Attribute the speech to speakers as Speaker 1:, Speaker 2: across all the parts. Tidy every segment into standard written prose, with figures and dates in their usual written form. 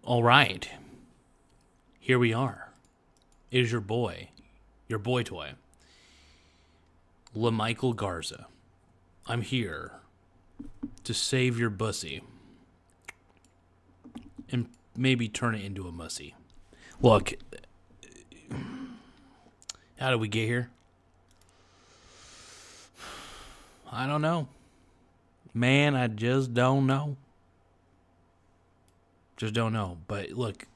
Speaker 1: All right. Here we are. It is your boy toy, LaMichael Garza. I'm here to save your bussy and maybe turn it into a mussy. Look, how did we get here? I don't know. Man, I just don't know. Just don't know. But look,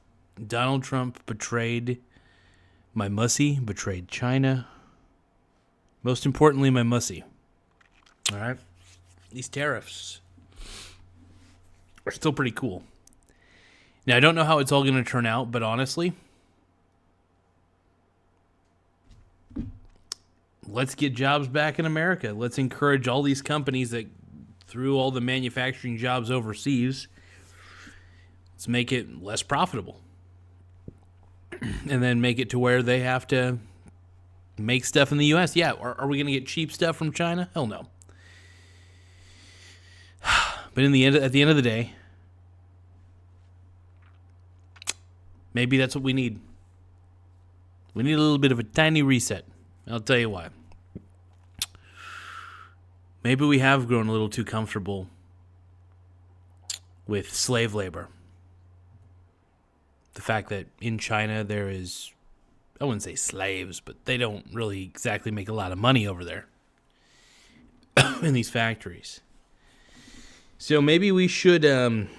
Speaker 1: Donald Trump betrayed my mussy, betrayed China. Most importantly, my mussy. All right? These tariffs are still pretty cool. Now, I don't know how it's all going to turn out, but honestly, let's get jobs back in America. Let's encourage all these companies that threw all the manufacturing jobs overseas. Let's make it less profitable. And then make it to where they have to make stuff in the U.S. Yeah, are we going to get cheap stuff from China? Hell no. But at the end of the day, maybe that's what we need. We need a little bit of a tiny reset. I'll tell you why. Maybe we have grown a little too comfortable with slave labor. The fact that in China there is, I wouldn't say slaves, but they don't really exactly make a lot of money over there in these factories. So maybe we should, and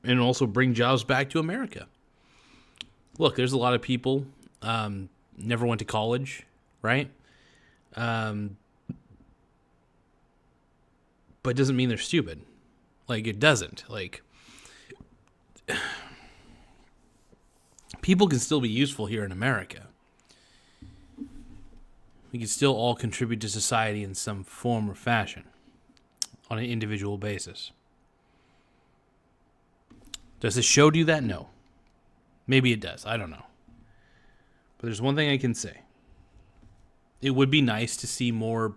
Speaker 1: also bring jobs back to America. Look, there's a lot of people never went to college, right? But it doesn't mean they're stupid. Like, it doesn't. Like, people can still be useful here in America. We can still all contribute to society in some form or fashion on an individual basis. Does the show do that? No. Maybe it does. I don't know. But there's one thing I can say. It would be nice to see more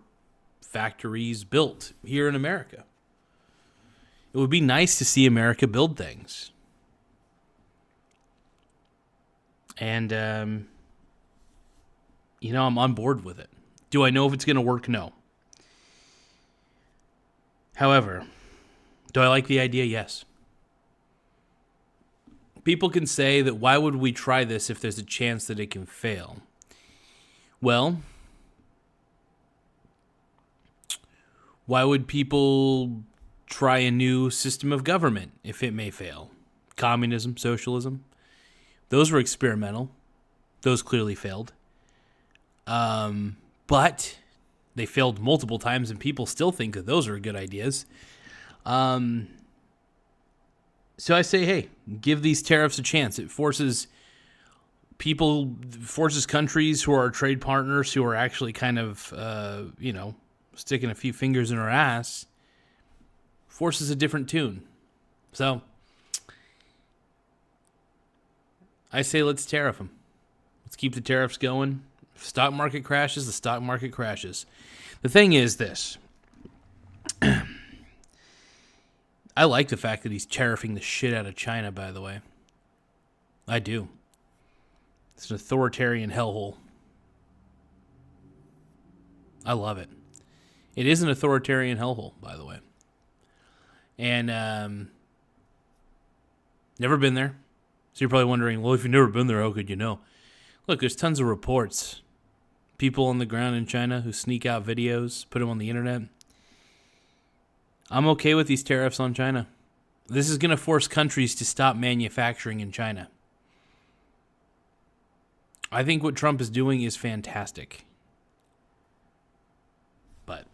Speaker 1: factories built here in America. It would be nice to see America build things. And, I'm on board with it. Do I know if it's going to work? No. However, do I like the idea? Yes. People can say that why would we try this if there's a chance that it can fail? Well, why would people try a new system of government if it may fail? Communism, socialism. Those were experimental. Those clearly failed. But they failed multiple times, and people still think that those are good ideas. So I say, hey, give these tariffs a chance. It forces countries who are our trade partners, who are actually kind of, sticking a few fingers in our ass, forces a different tune. So I say let's tariff them. Let's keep the tariffs going. If the stock market crashes, the stock market crashes. The thing is this. I like the fact that he's tariffing the shit out of China, by the way. I do. It's an authoritarian hellhole. I love it. It is an authoritarian hellhole, by the way. And never been there. So you're probably wondering, well, if you've never been there, how could you know? Look, there's tons of reports. People on the ground in China who sneak out videos, put them on the internet. I'm okay with these tariffs on China. This is going to force countries to stop manufacturing in China. I think what Trump is doing is fantastic. But,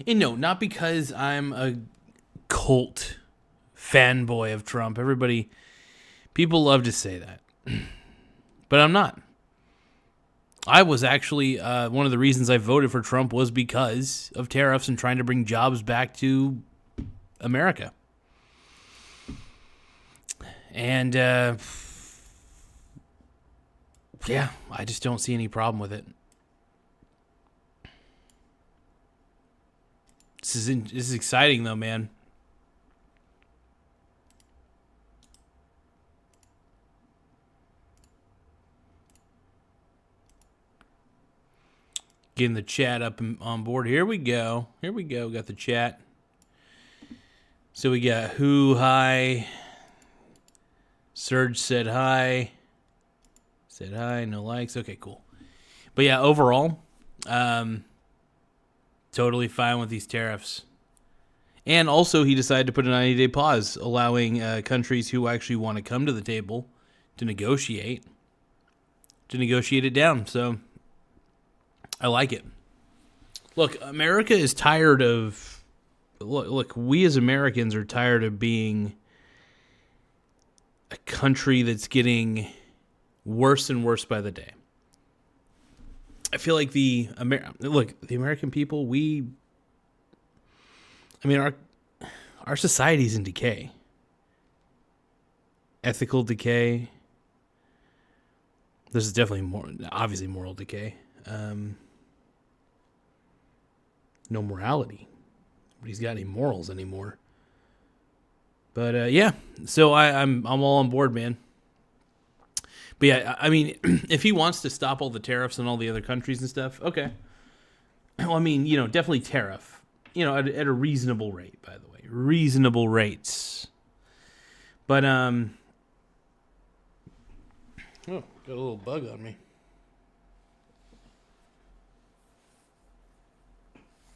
Speaker 1: and no, not because I'm a cult fanboy of Trump. People love to say that. But I'm not. I was actually, one of the reasons I voted for Trump was because of tariffs and trying to bring jobs back to America. And, yeah, I just don't see any problem with it. This is exciting, though, man. Getting the chat up on board. Here we go. Here we go. Got the chat. So we got who, hi. Serge said hi. Said hi. No likes. Okay, cool. But yeah, overall, totally fine with these tariffs. And also, he decided to put a 90-day pause, allowing countries who actually want to come to the table to negotiate it down. So I like it. Look, America is tired of... Look, we as Americans are tired of being a country that's getting worse and worse by the day. I feel like the American people, our society's in decay. Ethical decay. This is definitely obviously moral decay. No morality. Nobody's got any morals anymore. But yeah, so I'm all on board, man. But yeah, I mean, if he wants to stop all the tariffs on all the other countries and stuff, okay. Well, I mean, definitely tariff. At a reasonable rate, by the way. Reasonable rates. But, oh, got a little bug on me.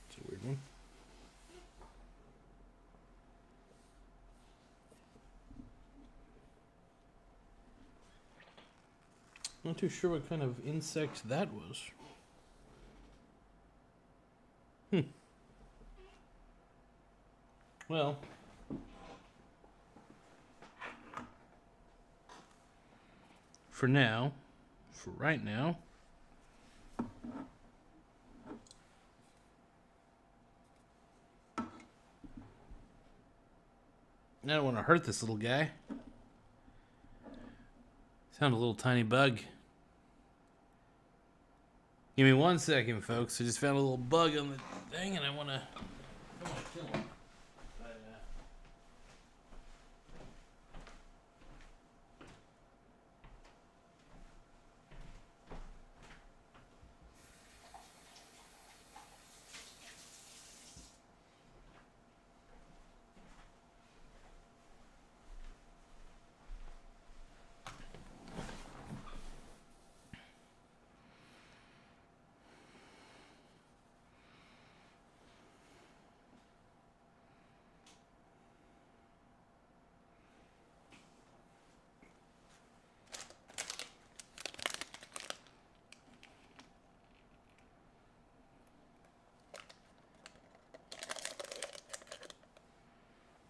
Speaker 1: It's a weird one. Not too sure what kind of insect that was. Well, for right now, I don't want to hurt this little guy. Found a little tiny bug. Give me 1 second, folks. I just found a little bug on the thing, and I want to kill him.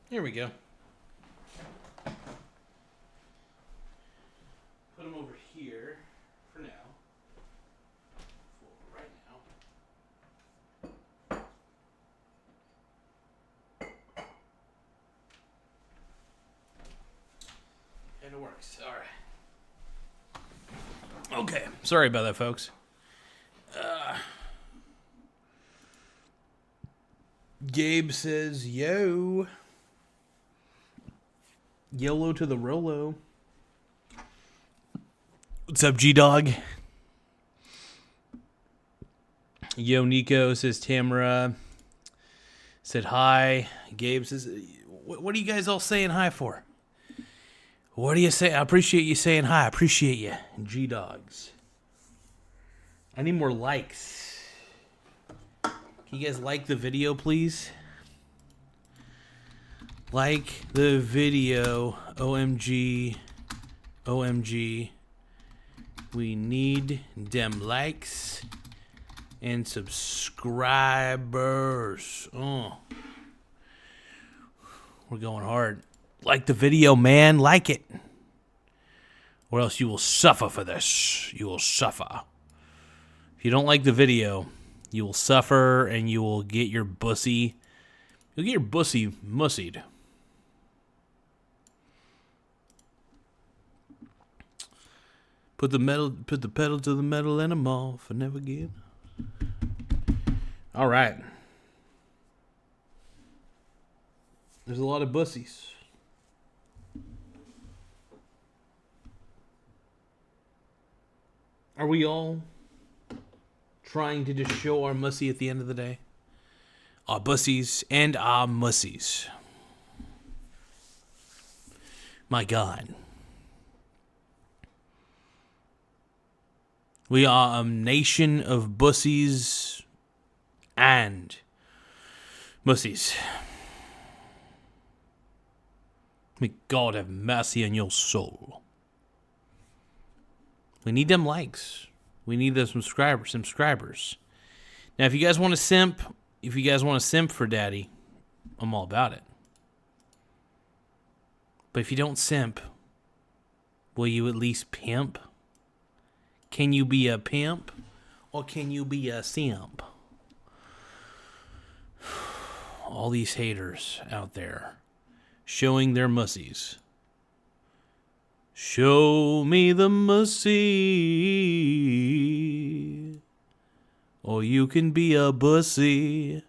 Speaker 1: Here we go. Put them over here for now. For right now. And it works. All right. Okay. Sorry about that, folks. Gabe says, yo. YOLO to the Rolo. What's up, G-Dog? Yo, Nico says Tamara. Said hi. Gabe says, what are you guys all saying hi for? What do you say? I appreciate you saying hi. I appreciate you. G-Dogs. I need more likes. Can you guys like the video, please? Like the video. OMG. OMG. We need them likes and subscribers. Oh. We're going hard. Like the video, man. Like it. Or else you will suffer for this. You will suffer. If you don't like the video, you will suffer and you will get your bussy. You'll get your bussy mussied. Put the pedal to the metal and I'm off and never again. All right. There's a lot of bussies. Are we all trying to just show our mussy at the end of the day. Our bussies and our mussies. My God. We are a nation of bussies and mussies. May God have mercy on your soul. We need them likes. We need those subscribers. Now, if you guys want to simp, for daddy, I'm all about it. But if you don't simp, will you at least pimp? Can you be a pimp or can you be a simp? All these haters out there showing their mussies. Show me the mussy, or you can be a bussy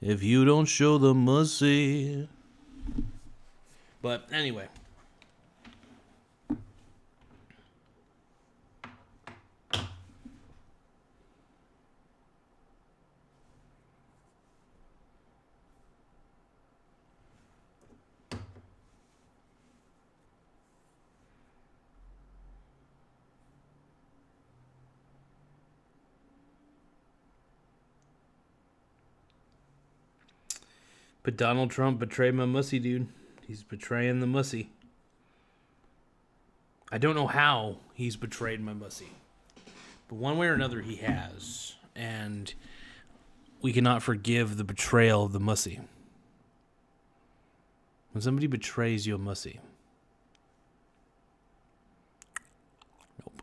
Speaker 1: if you don't show the mussy. But anyway. But Donald Trump betrayed my mussy, dude. He's betraying the mussy. I don't know how he's betrayed my mussy. But one way or another he has. And we cannot forgive the betrayal of the mussy. When somebody betrays you a mussy. Nope.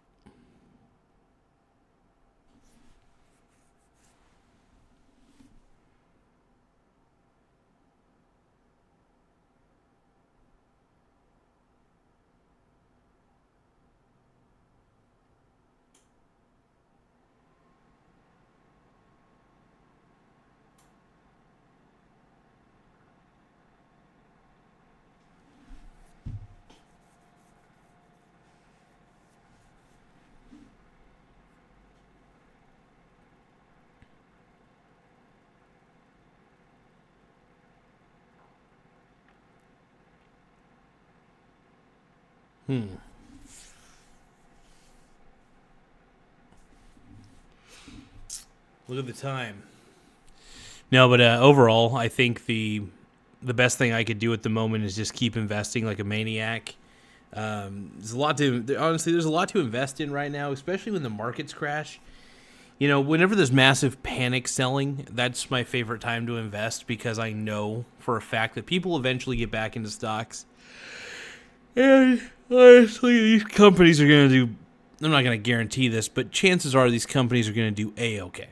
Speaker 1: Look at the time. No, but overall, I think the best thing I could do at the moment is just keep investing like a maniac. There's a lot to invest in right now, especially when the markets crash. You know, whenever there's massive panic selling, that's my favorite time to invest because I know for a fact that people eventually get back into stocks. And honestly, these companies are going to do, I'm not going to guarantee this, but chances are these companies are going to do A-okay.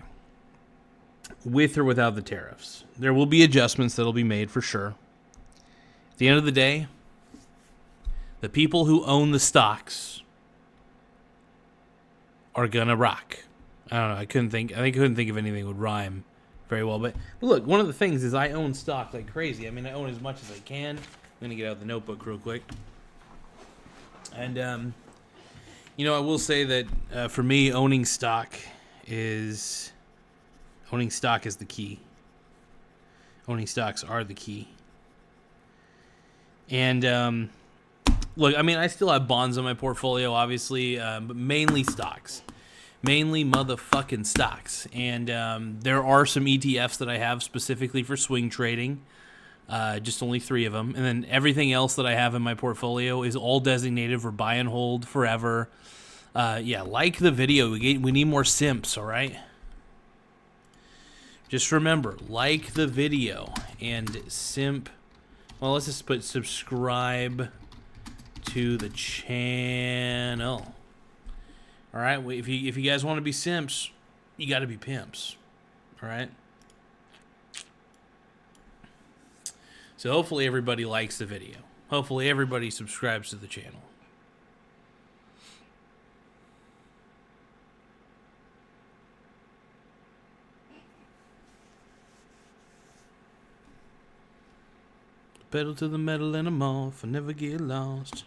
Speaker 1: With or without the tariffs. There will be adjustments that will be made for sure. At the end of the day, the people who own the stocks are going to rock. I don't know. I couldn't think of anything that would rhyme very well. But look, one of the things is I own stock like crazy. I mean, I own as much as I can. I'm going to get out the notebook real quick. And, you know, I will say that for me, owning stock is the key. Owning stocks are the key. And, look, I mean, I still have bonds in my portfolio, obviously, but mainly stocks. Mainly motherfucking stocks. And there are some ETFs that I have specifically for swing trading. Just only 3 of them. And then everything else that I have in my portfolio is all designated for buy and hold forever. Yeah, like the video. We need more simps, all right? Just remember, like the video and simp. Well, let's just put subscribe to the channel. All right? If you guys want to be simps, you got to be pimps. All right? So hopefully everybody likes the video. Hopefully everybody subscribes to the channel. Pedal to the metal and I'm off. I never get lost.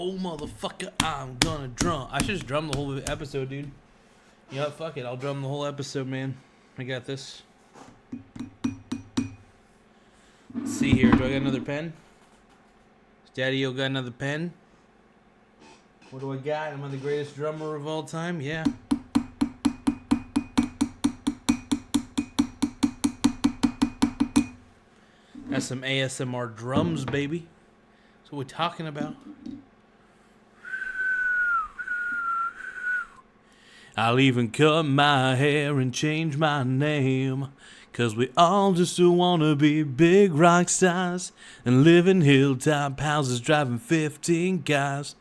Speaker 1: Oh, motherfucker, I'm gonna drum. I should just drum the whole episode, dude. You know what? Fuck it. I'll drum the whole episode, man. I got this. Let's see here. Do I got another pen? Daddy-o got another pen? What do I got? Am I the greatest drummer of all time? Yeah. That's some ASMR drums, baby. That's what we're talking about. I'll even cut my hair and change my name, 'cause we all just wanna be big rock stars and live in hilltop houses driving 15 cars.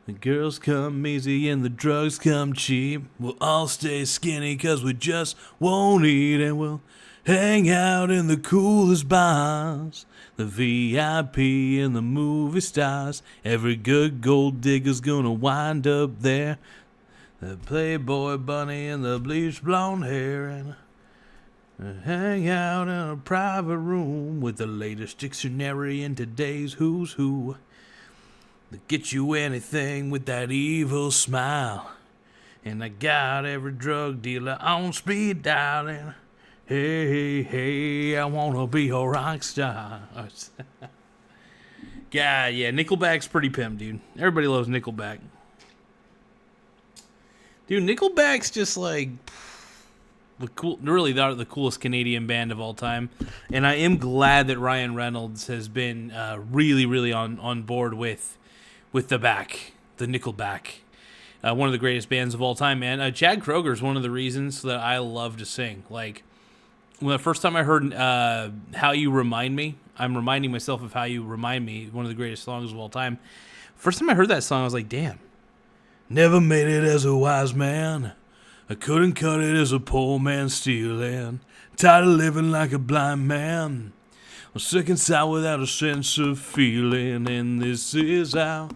Speaker 1: The girls come easy and the drugs come cheap. We'll all stay skinny 'cause we just won't eat, and we'll hang out in the coolest bars, the VIP and the movie stars. Every good gold digger's gonna wind up there. The Playboy bunny and the bleached blonde hair, and hang out in a private room with the latest dictionary in today's who's who. To get you anything with that evil smile. And I got every drug dealer on speed dial. And hey, hey, I wanna be a rock star. God, yeah, Nickelback's pretty pimp, dude. Everybody loves Nickelback. Dude, Nickelback's just like really the coolest Canadian band of all time. And I am glad that Ryan Reynolds has been really, really on board with the Nickelback. One of the greatest bands of all time, man. Chad Kroeger is one of the reasons that I love to sing. Like, when the first time I heard How You Remind Me, I'm reminding myself of How You Remind Me, one of the greatest songs of all time. First time I heard that song, I was like, damn. Never made it as a wise man. I couldn't cut it as a poor man stealing. Tired of living like a blind man. I'm sick and sour without a sense of feeling. And this is how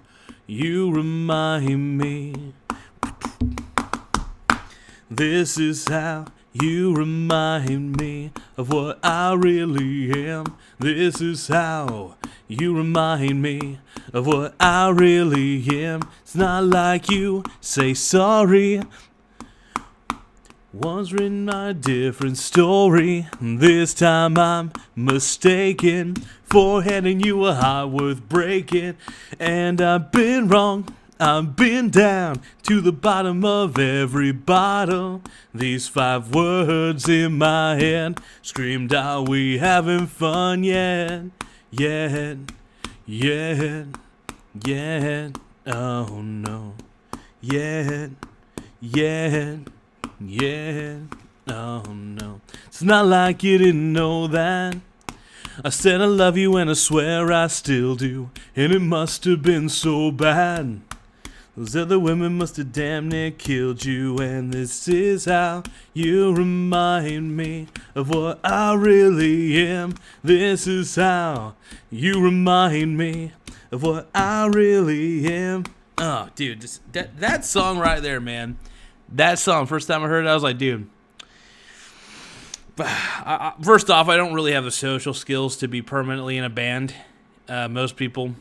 Speaker 1: you remind me. This is how you remind me of what I really am. This is how you remind me of what I really am. It's not like you say sorry. Once written a different story. This time I'm mistaken for handing you a heart worth breaking. And I've been wrong, I've been down to the bottom of every bottle. These 5 words in my head screamed, are we having fun yet? Yet, yet, yet, oh no. Yet, yet, yet, oh no. It's not like you didn't know that. I said I love you and I swear I still do. And it must have been so bad. Those other women must have damn near killed you. And this is how you remind me of what I really am. This is how you remind me of what I really am. Oh, dude, that song right there, man. That song, first time I heard it, I was like, dude. First off, I don't really have the social skills to be permanently in a band. Most people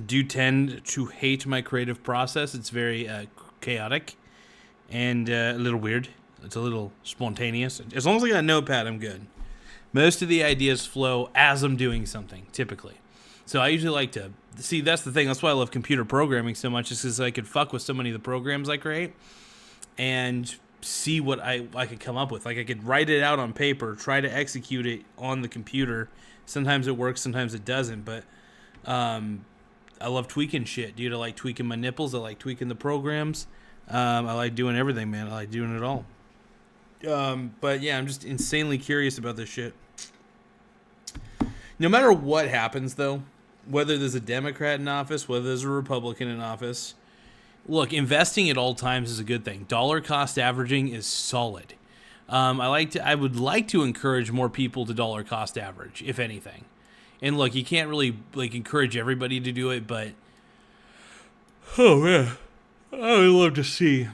Speaker 1: do tend to hate my creative process. It's very chaotic and a little weird. It's a little spontaneous. As long as I got a notepad, I'm good. Most of the ideas flow as I'm doing something, typically. So I usually like to see. That's the thing. That's why I love computer programming so much. Is because I could fuck with so many of the programs I create and see what I could come up with. Like, I could write it out on paper, try to execute it on the computer. Sometimes it works, sometimes it doesn't. But I love tweaking shit, dude. I like tweaking my nipples. I like tweaking the programs. I like doing everything, man. I like doing it all. But yeah, I'm just insanely curious about this shit. No matter what happens, though, whether there's a Democrat in office, whether there's a Republican in office, look, investing at all times is a good thing. Dollar cost averaging is solid. I would like to encourage more people to dollar cost average, if anything. And look, you can't really encourage everybody to do it, but oh man, I would love to see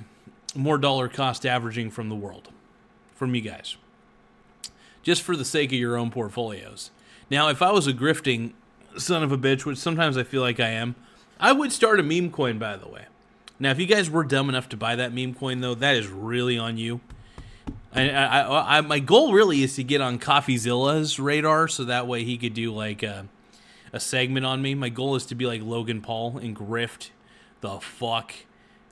Speaker 1: more dollar cost averaging from the world, from you guys, just for the sake of your own portfolios. Now, if I was a grifting son of a bitch, which sometimes I feel like I am, I would start a meme coin, by the way. Now, if you guys were dumb enough to buy that meme coin, though, that is really on you. And my goal really is to get on CoffeeZilla's radar, so that way he could do like a segment on me. My goal is to be like Logan Paul and grift the fuck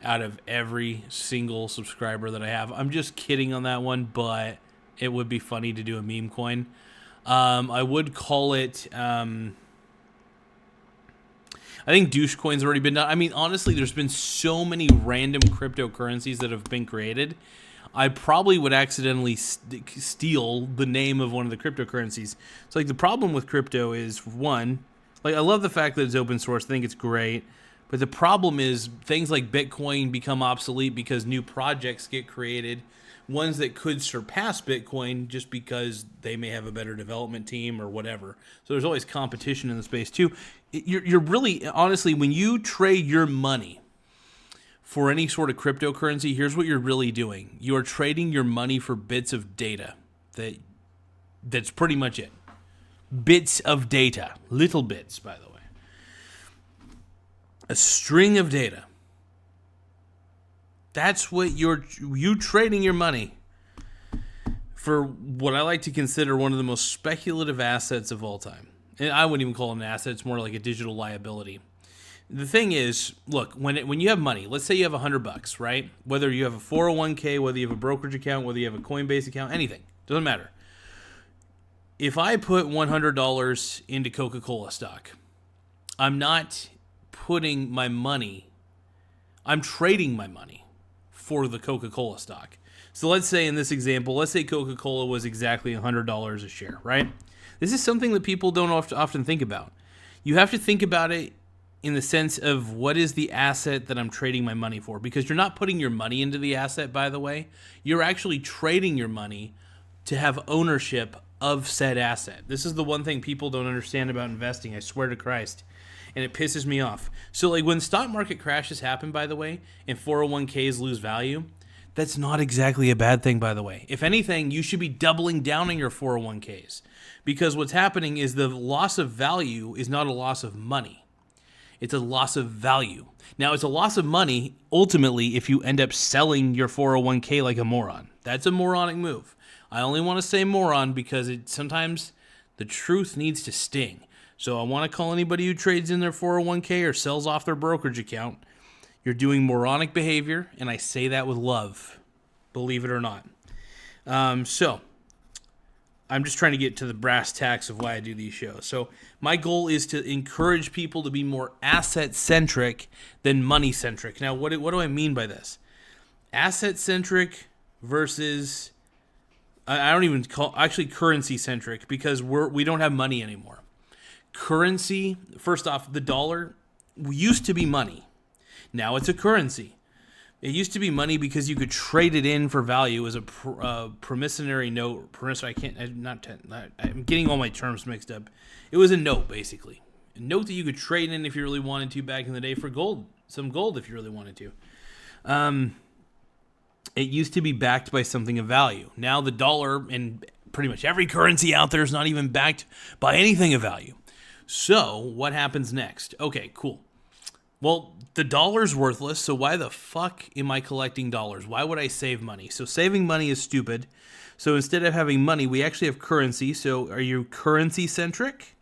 Speaker 1: out of every single subscriber that I have. I'm just kidding on that one, but it would be funny to do a meme coin. I would call it... I think Douchecoin's already been done. I mean, honestly, there's been so many random cryptocurrencies that have been created. I probably would accidentally steal the name of one of the cryptocurrencies. So, like, the problem with crypto is, one, like, I love the fact that it's open source. I think it's great. But the problem is things like Bitcoin become obsolete because new projects get created, ones that could surpass Bitcoin just because they may have a better development team or whatever. So there's always competition in the space too. You're really, honestly, when you trade your money for any sort of cryptocurrency, here's what you're really doing. You are trading your money for bits of data. That's pretty much it. Bits of data. Little bits, by the way. A string of data. That's what you trading your money for what I like to consider one of the most speculative assets of all time. And I wouldn't even call it an asset. It's more like a digital liability. The thing is, look, when you have money, let's say you have $100, right? Whether you have a 401k, whether you have a brokerage account, whether you have a Coinbase account, anything. Doesn't matter. If I put $100 into Coca-Cola stock, I'm not putting my money, I'm trading my money for the Coca-Cola stock. So let's say in this example, let's say Coca-Cola was exactly $100 a share, right? This is something that people don't often think about. You have to think about it in the sense of what is the asset that I'm trading my money for? Because you're not putting your money into the asset, by the way. You're actually trading your money to have ownership of said asset. This is the one thing people don't understand about investing, I swear to Christ. And it pisses me off. So like when stock market crashes happen, by the way, and 401ks lose value, that's not exactly a bad thing, by the way. If anything, you should be doubling down on your 401ks. Because what's happening is the loss of value is not a loss of money. It's a loss of value. Now, it's a loss of money, ultimately, if you end up selling your 401k like a moron. That's a moronic move. I only want to say moron because sometimes the truth needs to sting. So I want to call anybody who trades in their 401k or sells off their brokerage account. You're doing moronic behavior, and I say that with love, believe it or not. So I'm just trying to get to the brass tacks of why I do these shows. So my goal is to encourage people to be more asset-centric than money-centric. Now, what do I mean by this? Asset-centric versus, I don't even call, actually currency-centric, because we don't have money anymore. Currency, first off, the dollar used to be money. Now it's a currency. It used to be money because you could trade it in for value as a promissory note. I'm getting all my terms mixed up. It was a note, basically. A note that you could trade in if you really wanted to back in the day for gold. Some gold if you really wanted to. It used to be backed by something of value. Now the dollar and pretty much every currency out there is not even backed by anything of value. So what happens next? Okay, cool. Well, the dollar's worthless, so why the fuck am I collecting dollars? Why would I save money? So saving money is stupid. So instead of having money, we actually have currency. So are you currency-centric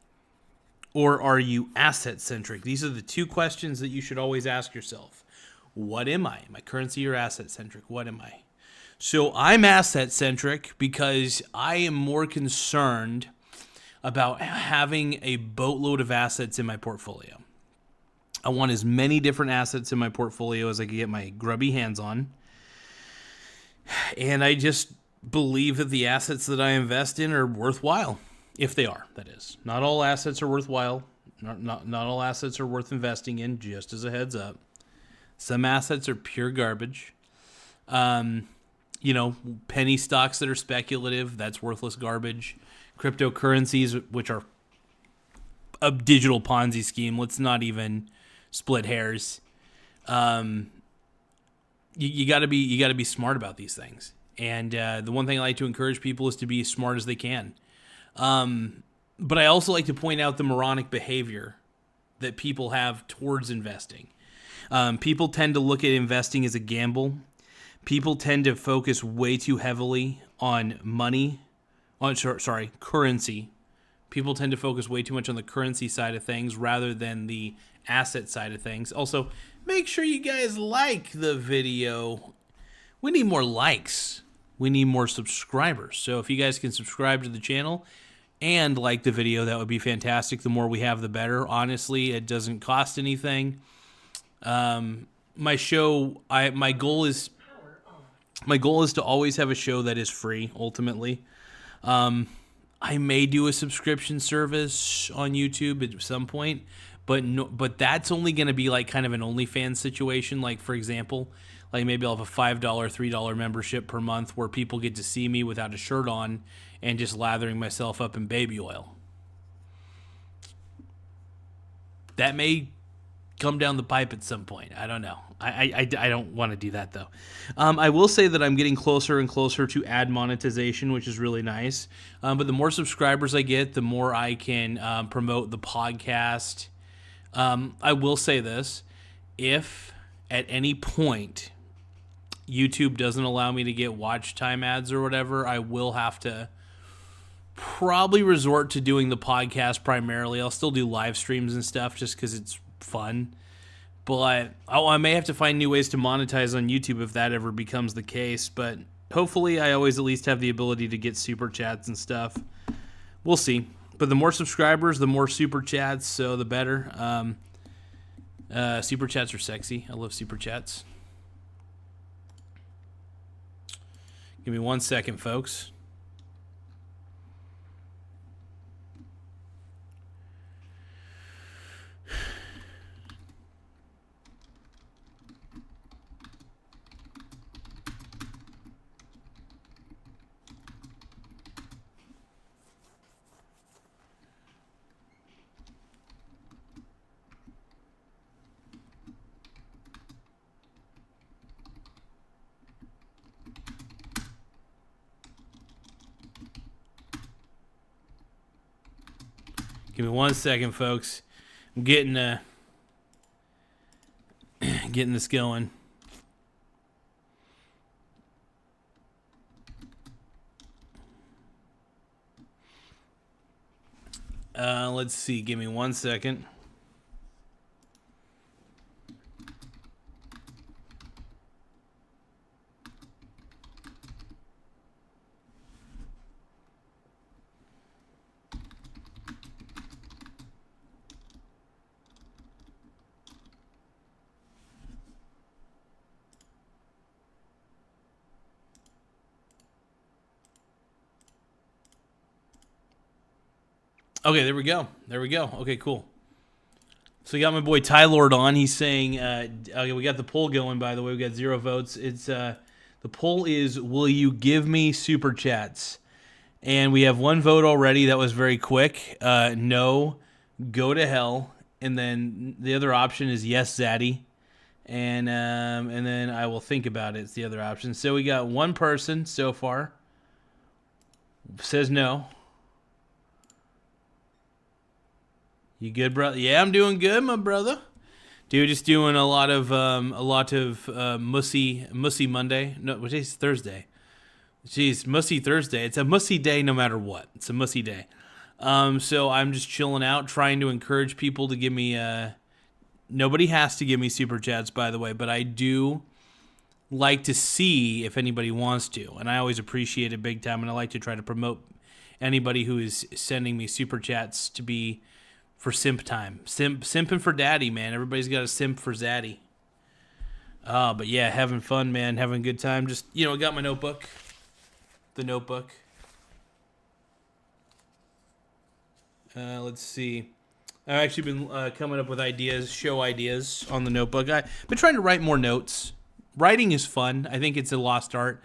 Speaker 1: or are you asset-centric? These are the two questions that you should always ask yourself. What am I? Am I currency or asset-centric? What am I? So I'm asset-centric because I am more concerned about having a boatload of assets in my portfolio. I want as many different assets in my portfolio as I can get my grubby hands on. And I just believe that the assets that I invest in are worthwhile. If they are, that is. Not all assets are worthwhile. Not all assets are worth investing in, just as a heads up. Some assets are pure garbage. Penny stocks that are speculative, that's worthless garbage. Cryptocurrencies, which are a digital Ponzi scheme. Let's not even split hairs. You got to be smart about these things. And the one thing I like to encourage people is to be as smart as they can. But I also like to point out the moronic behavior that people have towards investing. People tend to look at investing as a gamble. People tend to focus way too heavily on currency. People tend to focus way too much on the currency side of things rather than the asset side of things. Also, make sure you guys like the video. We need more likes. We need more subscribers. So if you guys can subscribe to the channel and like the video, that would be fantastic. The more we have, the better. Honestly, it doesn't cost anything. My goal is to always have a show that is free, ultimately. I may do a subscription service on YouTube at some point, but that's only going to be like kind of an OnlyFans situation. Like, for example, like maybe I'll have a $5, $3 membership per month where people get to see me without a shirt on and just lathering myself up in baby oil. That may come down the pipe at some point. I don't know. I don't want to do that, though. I will say that I'm getting closer and closer to ad monetization, which is really nice. But the more subscribers I get, the more I can promote the podcast. I will say this. If at any point YouTube doesn't allow me to get watch time ads or whatever, I will have to probably resort to doing the podcast primarily. I'll still do live streams and stuff just because it's fun. But I may have to find new ways to monetize on YouTube if that ever becomes the case. But hopefully I always at least have the ability to get super chats and stuff. We'll see. But the more subscribers, the more super chats, so the better. Super chats are sexy. I love super chats. Give me 1 second, folks. Give me 1 second, folks. I'm getting this going. Let's see. Give me 1 second. Okay, there we go. Okay, cool. So we got my boy Ty Lord on. He's saying, okay, we got the poll going, by the way. We got 0 votes. It's the poll is, will you give me super chats? And we have 1 vote already. That was very quick. No, go to hell. And then the other option is yes, Zaddy. And then I will think about it. It's the other option. So we got 1 person so far. Says no. You good, brother? Yeah, I'm doing good, my brother. Dude, just doing a lot of Mussy Monday. No, what is Thursday? Jeez, Mussy Thursday. It's a Mussy day no matter what. It's a Mussy day. So I'm just chilling out, trying to encourage people to give me. Nobody has to give me super chats, by the way, but I do like to see if anybody wants to, and I always appreciate it big time. And I like to try to promote anybody who is sending me super chats to be. For simp time. Simping for daddy, man. Everybody's got a simp for zaddy. But yeah, having fun, man. Having a good time. Just, got my notebook. The notebook. Let's see. I've actually been coming up with ideas, show ideas on the notebook. I've been trying to write more notes. Writing is fun. I think it's a lost art.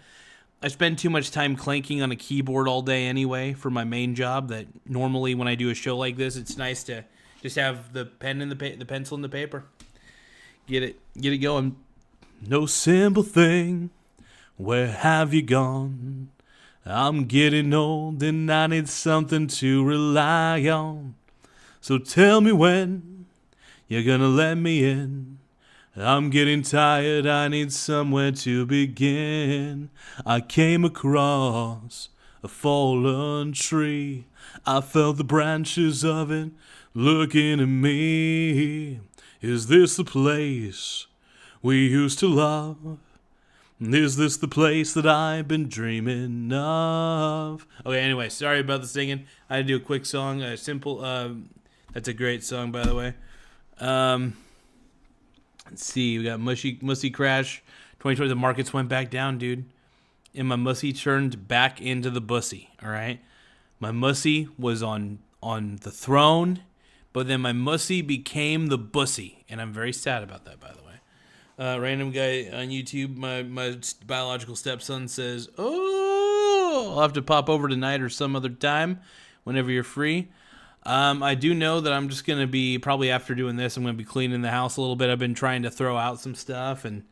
Speaker 1: I spend too much time clanking on a keyboard all day anyway for my main job. That normally when I do a show like this, it's nice to just have the pen and the pencil and the paper. Get it going. No simple thing, where have you gone? I'm getting old and I need something to rely on. So tell me when You're gonna let me in. I'm getting tired, I need somewhere to begin. I came across a fallen tree. I felt the branches of it looking at me. Is this the place we used to love? Is this the place that I've been dreaming of? Okay, anyway, sorry about the singing. I had to do a quick song, a simple, that's a great song, by the way. Let's see, we got Mussy crash. 2020, the markets went back down, dude. And my Mussy turned back into the bussy, all right? My Mussy was on the throne, but then my Mussy became the bussy. And I'm very sad about that, by the way. Random guy on YouTube, my biological stepson says, oh, I'll have to pop over tonight or some other time whenever you're free. I do know that I'm just going to be, probably after doing this, I'm going to be cleaning the house a little bit. I've been trying to throw out some stuff, and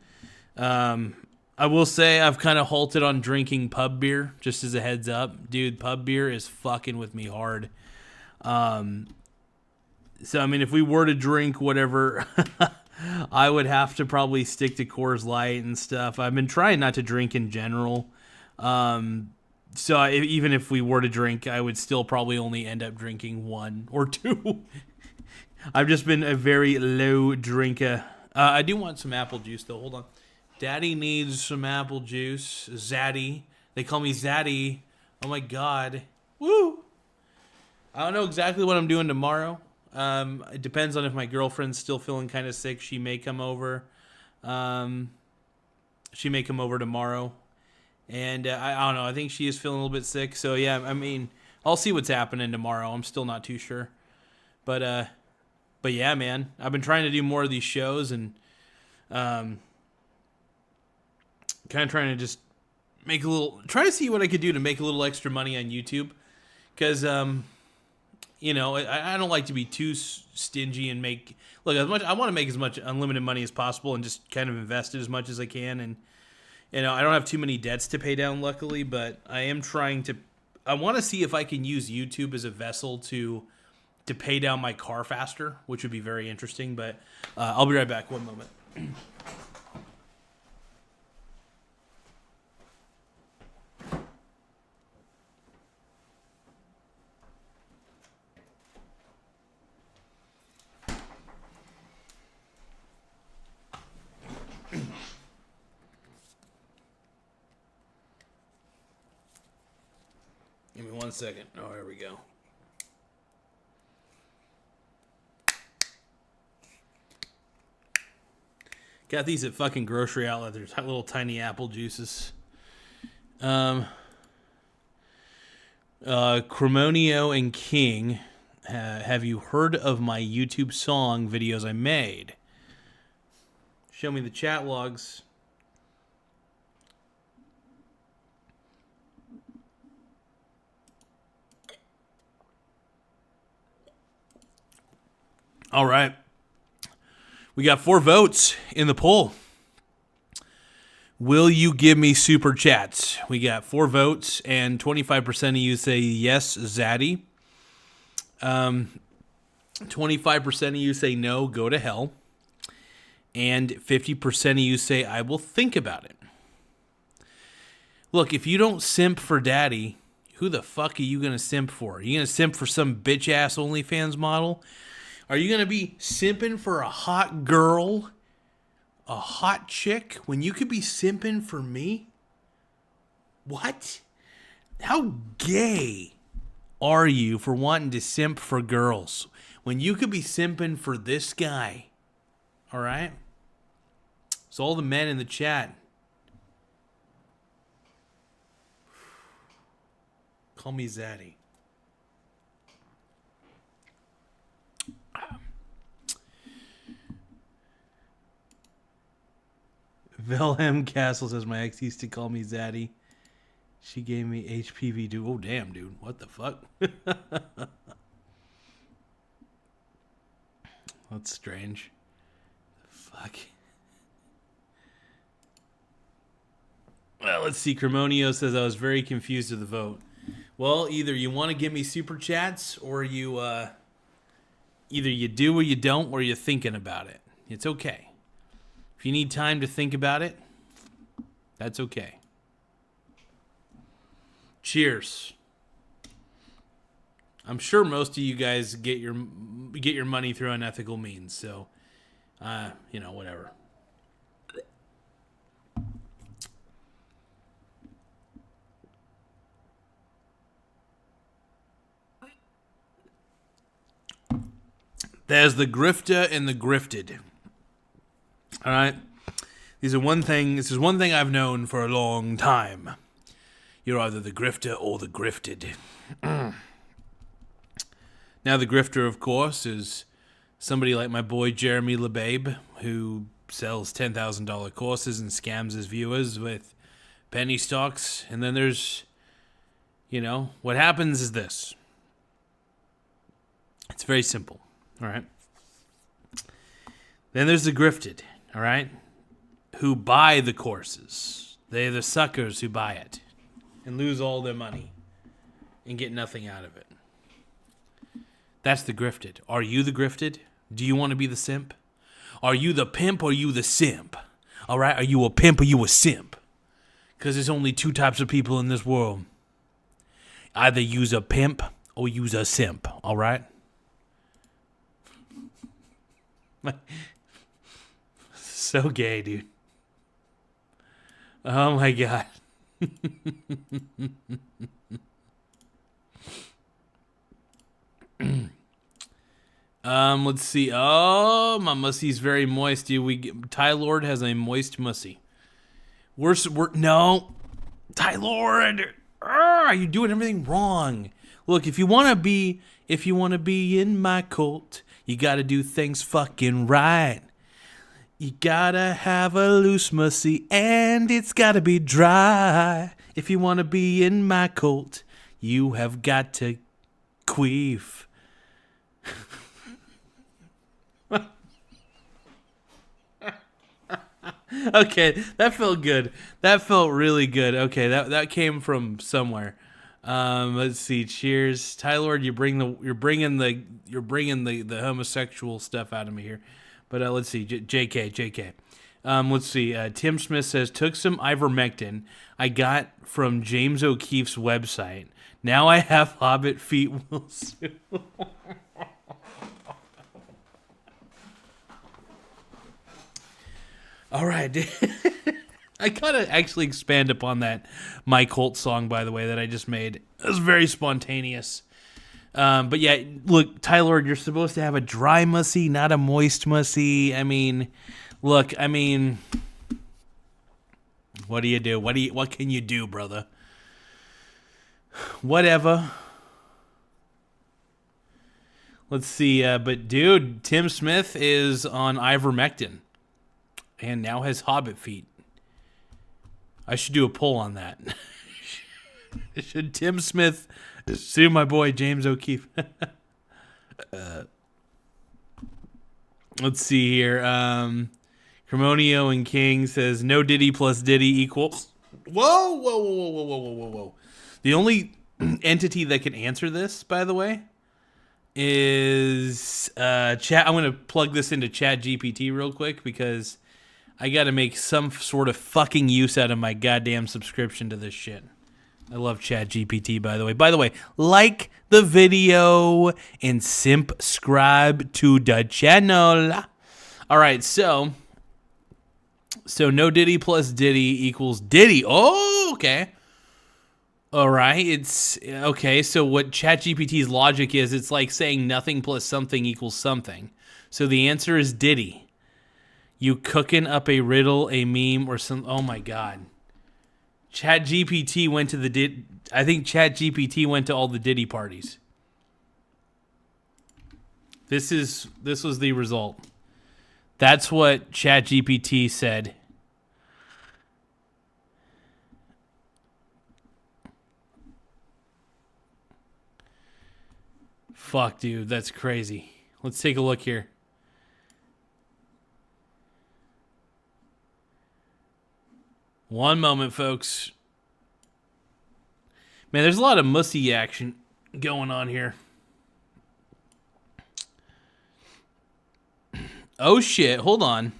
Speaker 1: I will say I've kind of halted on drinking pub beer, just as a heads up. Dude, pub beer is fucking with me hard. So, I mean, if we were to drink whatever, I would have to probably stick to Coors Light and stuff. I've been trying not to drink in general. So even if we were to drink, I would still probably only end up drinking one or two. I've just been a very low drinker. I do want some apple juice, though. Hold on. Daddy needs some apple juice. Zaddy. They call me Zaddy. Oh, my God. Woo! I don't know exactly what I'm doing tomorrow. It depends on if my girlfriend's still feeling kind of sick. She may come over. She may come over tomorrow. And I don't know. I think she is feeling a little bit sick. So, yeah, I mean, I'll see what's happening tomorrow. I'm still not too sure. But yeah, man. I've been trying to do more of these shows and kind of trying to just try to see what I could do to make a little extra money on YouTube. Because, you know, I don't like to be too stingy and I want to make as much unlimited money as possible and just kind of invest it as much as I can. And, you know, I don't have too many debts to pay down, luckily, but I am I want to see if I can use YouTube as a vessel to pay down my car faster, which would be very interesting. But I'll be right back. One moment. Give me 1 second. Oh, here we go. Got these at fucking grocery outlet. They're little tiny apple juices. Cremonio and King. Have you heard of my YouTube song videos I made? Show me the chat logs. All right. We got 4 votes in the poll. Will you give me super chats? We got 4 votes, and 25% of you say yes, Zaddy. 25% of you say no, go to hell. And 50% of you say I will think about it. Look, if you don't simp for daddy, who the fuck are you going to simp for? Are you going to simp for some bitch-ass OnlyFans model? Are you going to be simping for a hot girl, a hot chick, when you could be simping for me? What? How gay are you for wanting to simp for girls when you could be simping for this guy? All right? So all the men in the chat, call me Zaddy. Wilhelm Castle says my ex used to call me Zaddy. She gave me HPV, dude. Oh, damn, dude. What the fuck? That's strange. Fuck. Well, let's see. Cremonio says I was very confused with the vote. Well, either you want to give me super chats or you Either you do or you don't, or you're thinking about it. It's okay. If you need time to think about it, that's okay. Cheers. I'm sure most of you guys get your money through unethical means, so whatever. There's the grifter and the grifted. All right? This is one thing I've known for a long time. You're either the grifter or the grifted. Now, the grifter, of course, is somebody like my boy Jeremy LeBabe, who sells $10,000 courses and scams his viewers with penny stocks. And then there's, what happens is this. It's very simple, all right? Then there's the grifted, all right, who buy the courses. They're the suckers who buy it and lose all their money and get nothing out of it. That's the grifted. Are you the grifted? Do you want to be the simp? Are you the pimp or are you the simp? All right? Are you a pimp or you a simp? Because there's only two types of people in this world. Either use a pimp or use a simp. All right? So gay, dude. Oh my God. Let's see. Oh, my mussy's very moist, dude. Ty Lord has a moist mussy. No, Ty Lord. You're doing everything wrong. Look, if you wanna be in my cult, you gotta do things fucking right. You gotta have a loose mussy and it's gotta be dry. If you wanna be in my cult, you have got to queef. Okay, that felt good. That felt really good. Okay, that came from somewhere. Let's see. Cheers, Ty-Lord. You're bringing the homosexual stuff out of me here. But let's see. JK. Let's see. Tim Smith says, took some ivermectin I got from James O'Keefe's website. Now I have hobbit feet. Will sue. All right. I gotta actually expand upon that My Cult song, by the way, that I just made. It was very spontaneous. But yeah, look, Tyler, you're supposed to have a dry mussy, not a moist mussy. I mean, look, what do you do? What can you do, brother? Whatever. Let's see, but dude, Tim Smith is on ivermectin and now has hobbit feet. I should do a poll on that. Should Tim Smith sue my boy James O'Keefe? Let's see here. Cremonio and King says no Diddy plus Diddy equals. Whoa. The only entity that can answer this, by the way, is chat. I'm going to plug this into Chat GPT real quick because I got to make some sort of fucking use out of my goddamn subscription to this shit. I love Chat GPT, by the way. By the way, like the video and subscribe to the channel. All right, so no Diddy plus Diddy equals Diddy. Oh, okay. All right, it's okay. So what ChatGPT's logic is, it's like saying nothing plus something equals something. So the answer is Diddy. You cooking up a riddle, a meme, or some? Oh my God. ChatGPT went to I think ChatGPT went to all the Diddy parties. This was the result. That's what ChatGPT said. Fuck, dude, that's crazy. Let's take a look here. One moment, folks. Man, there's a lot of mussy action going on here. Oh, shit. Hold on.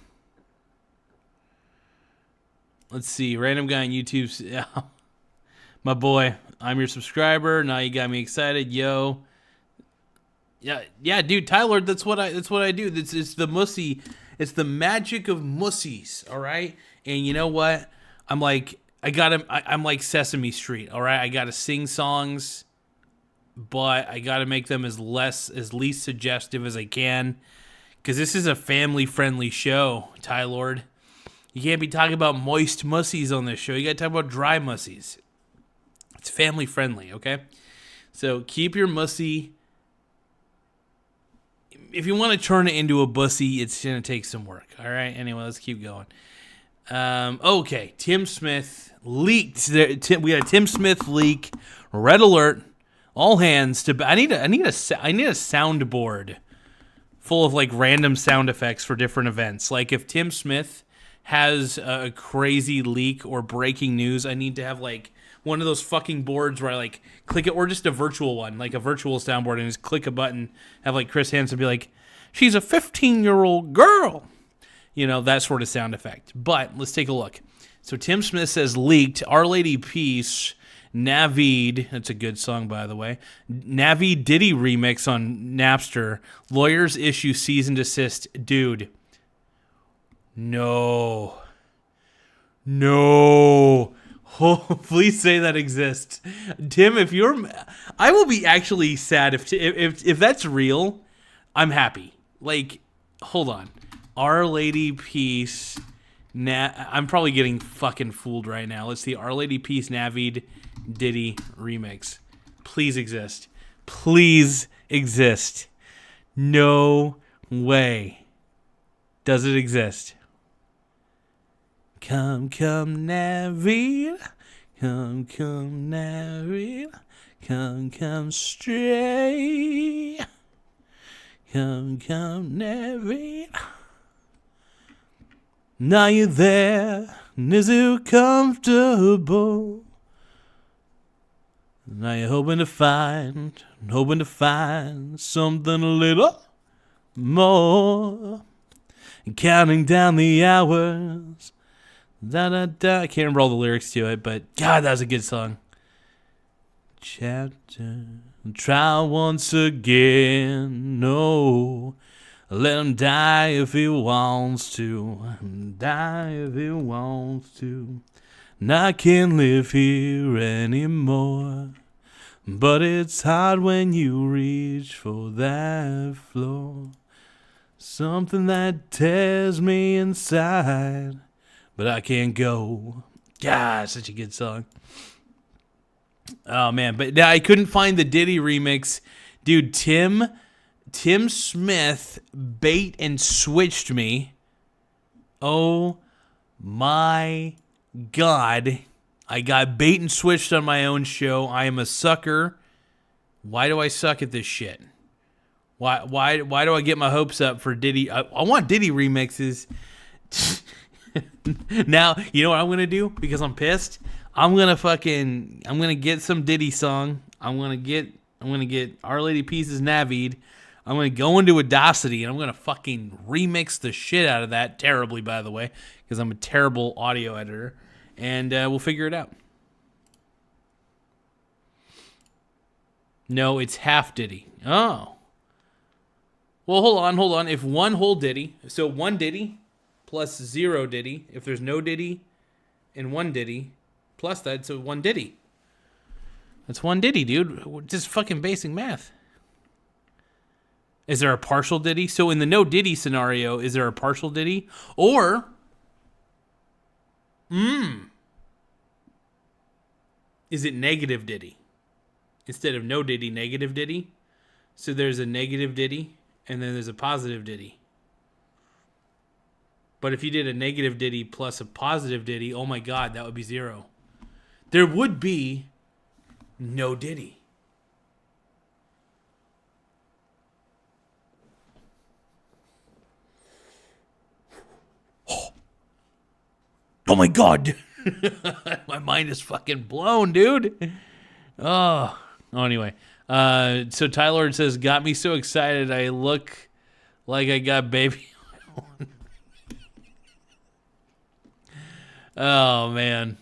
Speaker 1: Let's see. Random guy on YouTube. Yeah. My boy, I'm your subscriber. Now you got me excited. Yo. Yeah, dude, Tyler, that's what I do. It's the Mussy. It's the magic of Mussies, all right? And you know what? I'm like I'm like Sesame Street, all right? I got to sing songs, but I got to make them as least suggestive as I can, cuz this is a family-friendly show, Ty Lord. You can't be talking about moist mussies on this show. You got to talk about dry mussies. It's family-friendly, okay? So keep your mussy. If you want to turn it into a bussy, it's going to take some work. All right. Anyway, let's keep going. Okay. Tim Smith leaked. We got a Tim Smith leak. Red alert. All hands to. I need a soundboard full of like random sound effects for different events. Like if Tim Smith has a crazy leak or breaking news, I need to have like one of those fucking boards where I like click it, or just a virtual one, like a virtual soundboard, and just click a button, have like Chris Hansen be like, she's a 15-year-old girl. You know, that sort of sound effect. But let's take a look. So Tim Smith says leaked Our Lady Peace, Navid, that's a good song by the way, Navi Diddy remix on Napster, lawyers issue cease and desist. Dude. No. Oh, please say that exists, Tim. I will be actually sad if that's real. I'm happy. Like, hold on, Our Lady Peace. I'm probably getting fucking fooled right now. Let's see, Our Lady Peace, Navid Diddy remix. Please exist. Please exist. No way. Does it exist? Come, Navid. Come, Navid. Come straight. Come, Navid. Now you're there. And is it comfortable? Now you're hoping to find something a little more. And counting down the hours. Da da da. I can't remember all the lyrics to it, but God, that was a good song. Chapter. Try once again. No. Let him die if he wants to. Die if he wants to. And I can't live here anymore. But it's hard when you reach for that floor. Something that tears me inside. But I can't go. God, such a good song. Oh, man. But I couldn't find the Diddy remix. Dude, Tim Smith bait and switched me. Oh, my God. I got bait and switched on my own show. I am a sucker. Why do I suck at this shit? Why do I get my hopes up for Diddy? I want Diddy remixes. Now, you know what I'm going to do? Because I'm pissed. I'm going to get some Diddy song. I'm going to get Our Lady Peace's Navid. I'm going to go into Audacity and I'm going to fucking remix the shit out of that. Terribly, by the way, because I'm a terrible audio editor. And we'll figure it out. No, it's half Diddy. Oh. Well, hold on. If one whole Diddy, so one Diddy plus 0 Diddy, if there's no Diddy and 1 Diddy plus that, so 1 Diddy. That's 1 Diddy, dude. Just fucking basic math. Is there a partial Diddy? So in the no Diddy scenario, is there a partial Diddy? Or, is it negative Diddy? Instead of no Diddy, negative Diddy? So there's a negative Diddy, and then there's a positive Diddy. But if you did a negative Diddy plus a positive Diddy, oh my God, that would be 0. There would be no Diddy. Oh my God. My mind is fucking blown, dude. Oh, anyway. So Tyler says, got me so excited I look like I got baby Oh, man.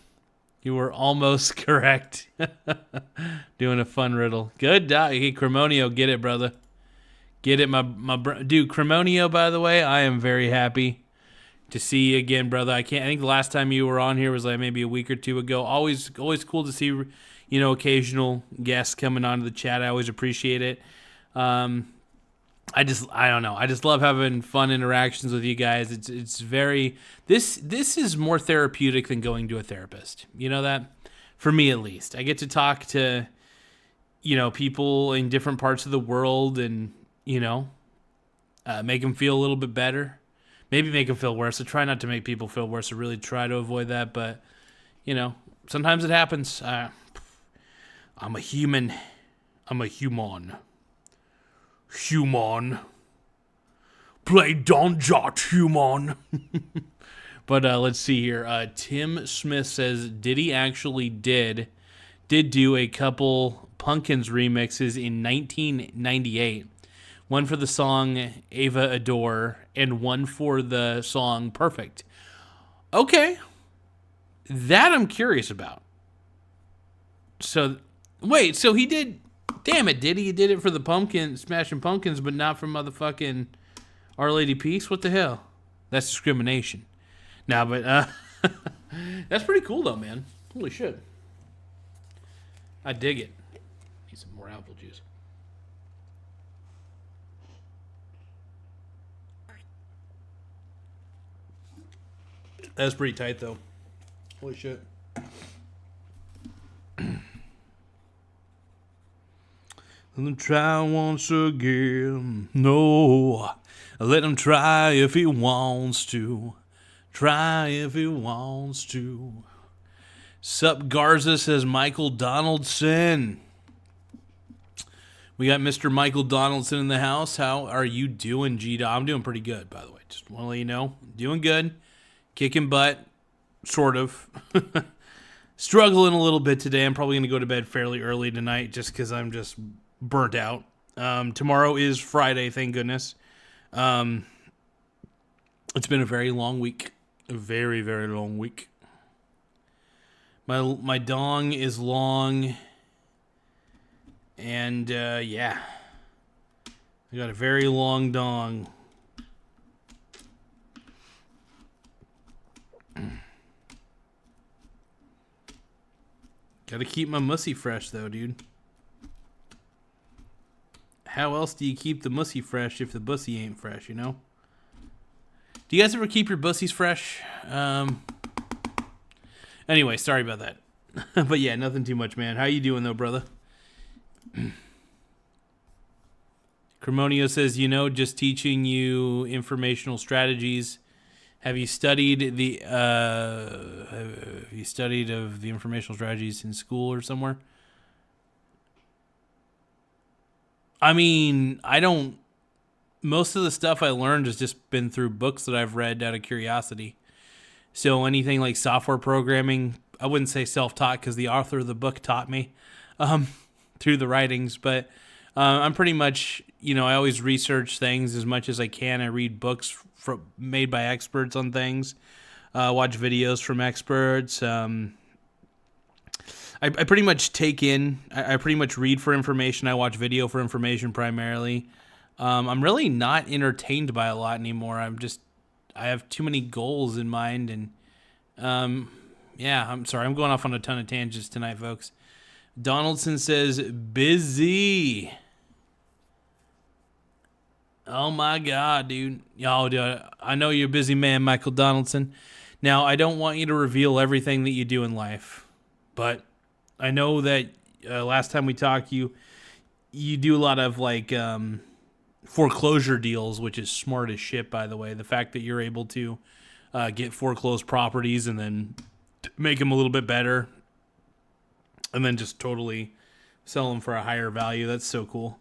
Speaker 1: You were almost correct. Doing a fun riddle. Good. Hey, Cremonio, get it, brother. Get it, dude. Cremonio, by the way, I am very happy to see you again, brother. I think the last time you were on here was like maybe a week or two ago. Always cool to see, occasional guests coming onto the chat. I always appreciate it. I don't know. I just love having fun interactions with you guys. It's very this is more therapeutic than going to a therapist. You know that? For me at least. I get to talk to people in different parts of the world and make them feel a little bit better. Maybe make them feel worse. I try not to make people feel worse. I really try to avoid that, but sometimes it happens. I'm a human. I'm a human. Human. Play Don Jot, human. But let's see here. Tim Smith says, Diddy actually did do a couple Pumpkins remixes in 1998. One for the song Ava Adore and one for the song Perfect. Okay. That I'm curious about. So, wait, so he did... Damn it, Diddy. He did it for the Smashing Pumpkins, but not for motherfucking Our Lady Peace? What the hell? That's discrimination. Nah, but that's pretty cool, though, man. Holy shit. I dig it. Need some more apple juice. That's pretty tight, though. Holy shit. Let him try once again. No. Let him try if he wants to. Try if he wants to. Sup, Garza, says Michael Donaldson. We got Mr. Michael Donaldson in the house. How are you doing, G-Dog? I'm doing pretty good, by the way. Just want to let you know. Doing good. Kicking butt. Sort of. Struggling a little bit today. I'm probably going to go to bed fairly early tonight just because I'm just burnt out. Tomorrow is Friday, thank goodness. It's been a very long week. A very, very long week. My dong is long. And, yeah. I got a very long dong. Gotta keep my mussy fresh, though, dude. How else do you keep the mussy fresh if the bussy ain't fresh, Do you guys ever keep your bussies fresh? Anyway, sorry about that. But yeah, nothing too much, man. How you doing, though, brother? Cremonio says, just teaching you informational strategies. Have you studied of the informational strategies in school or somewhere? I mean, most of the stuff I learned has just been through books that I've read out of curiosity. So anything like software programming, I wouldn't say self-taught because the author of the book taught me through the writings. But I'm pretty much, I always research things as much as I can. I read books made by experts on things, watch videos from experts. I pretty much I pretty much read for information. I watch video for information primarily. I'm really not entertained by a lot anymore. I have too many goals in mind. And, yeah, I'm sorry. I'm going off on a ton of tangents tonight, folks. Donaldson says, busy. Oh, my God, dude. Yo, dude, I know you're a busy man, Michael Donaldson. Now, I don't want you to reveal everything that you do in life, but I know that last time we talked, you do a lot of foreclosure deals, which is smart as shit, by the way. The fact that you're able to get foreclosed properties and then make them a little bit better and then just totally sell them for a higher value. That's so cool.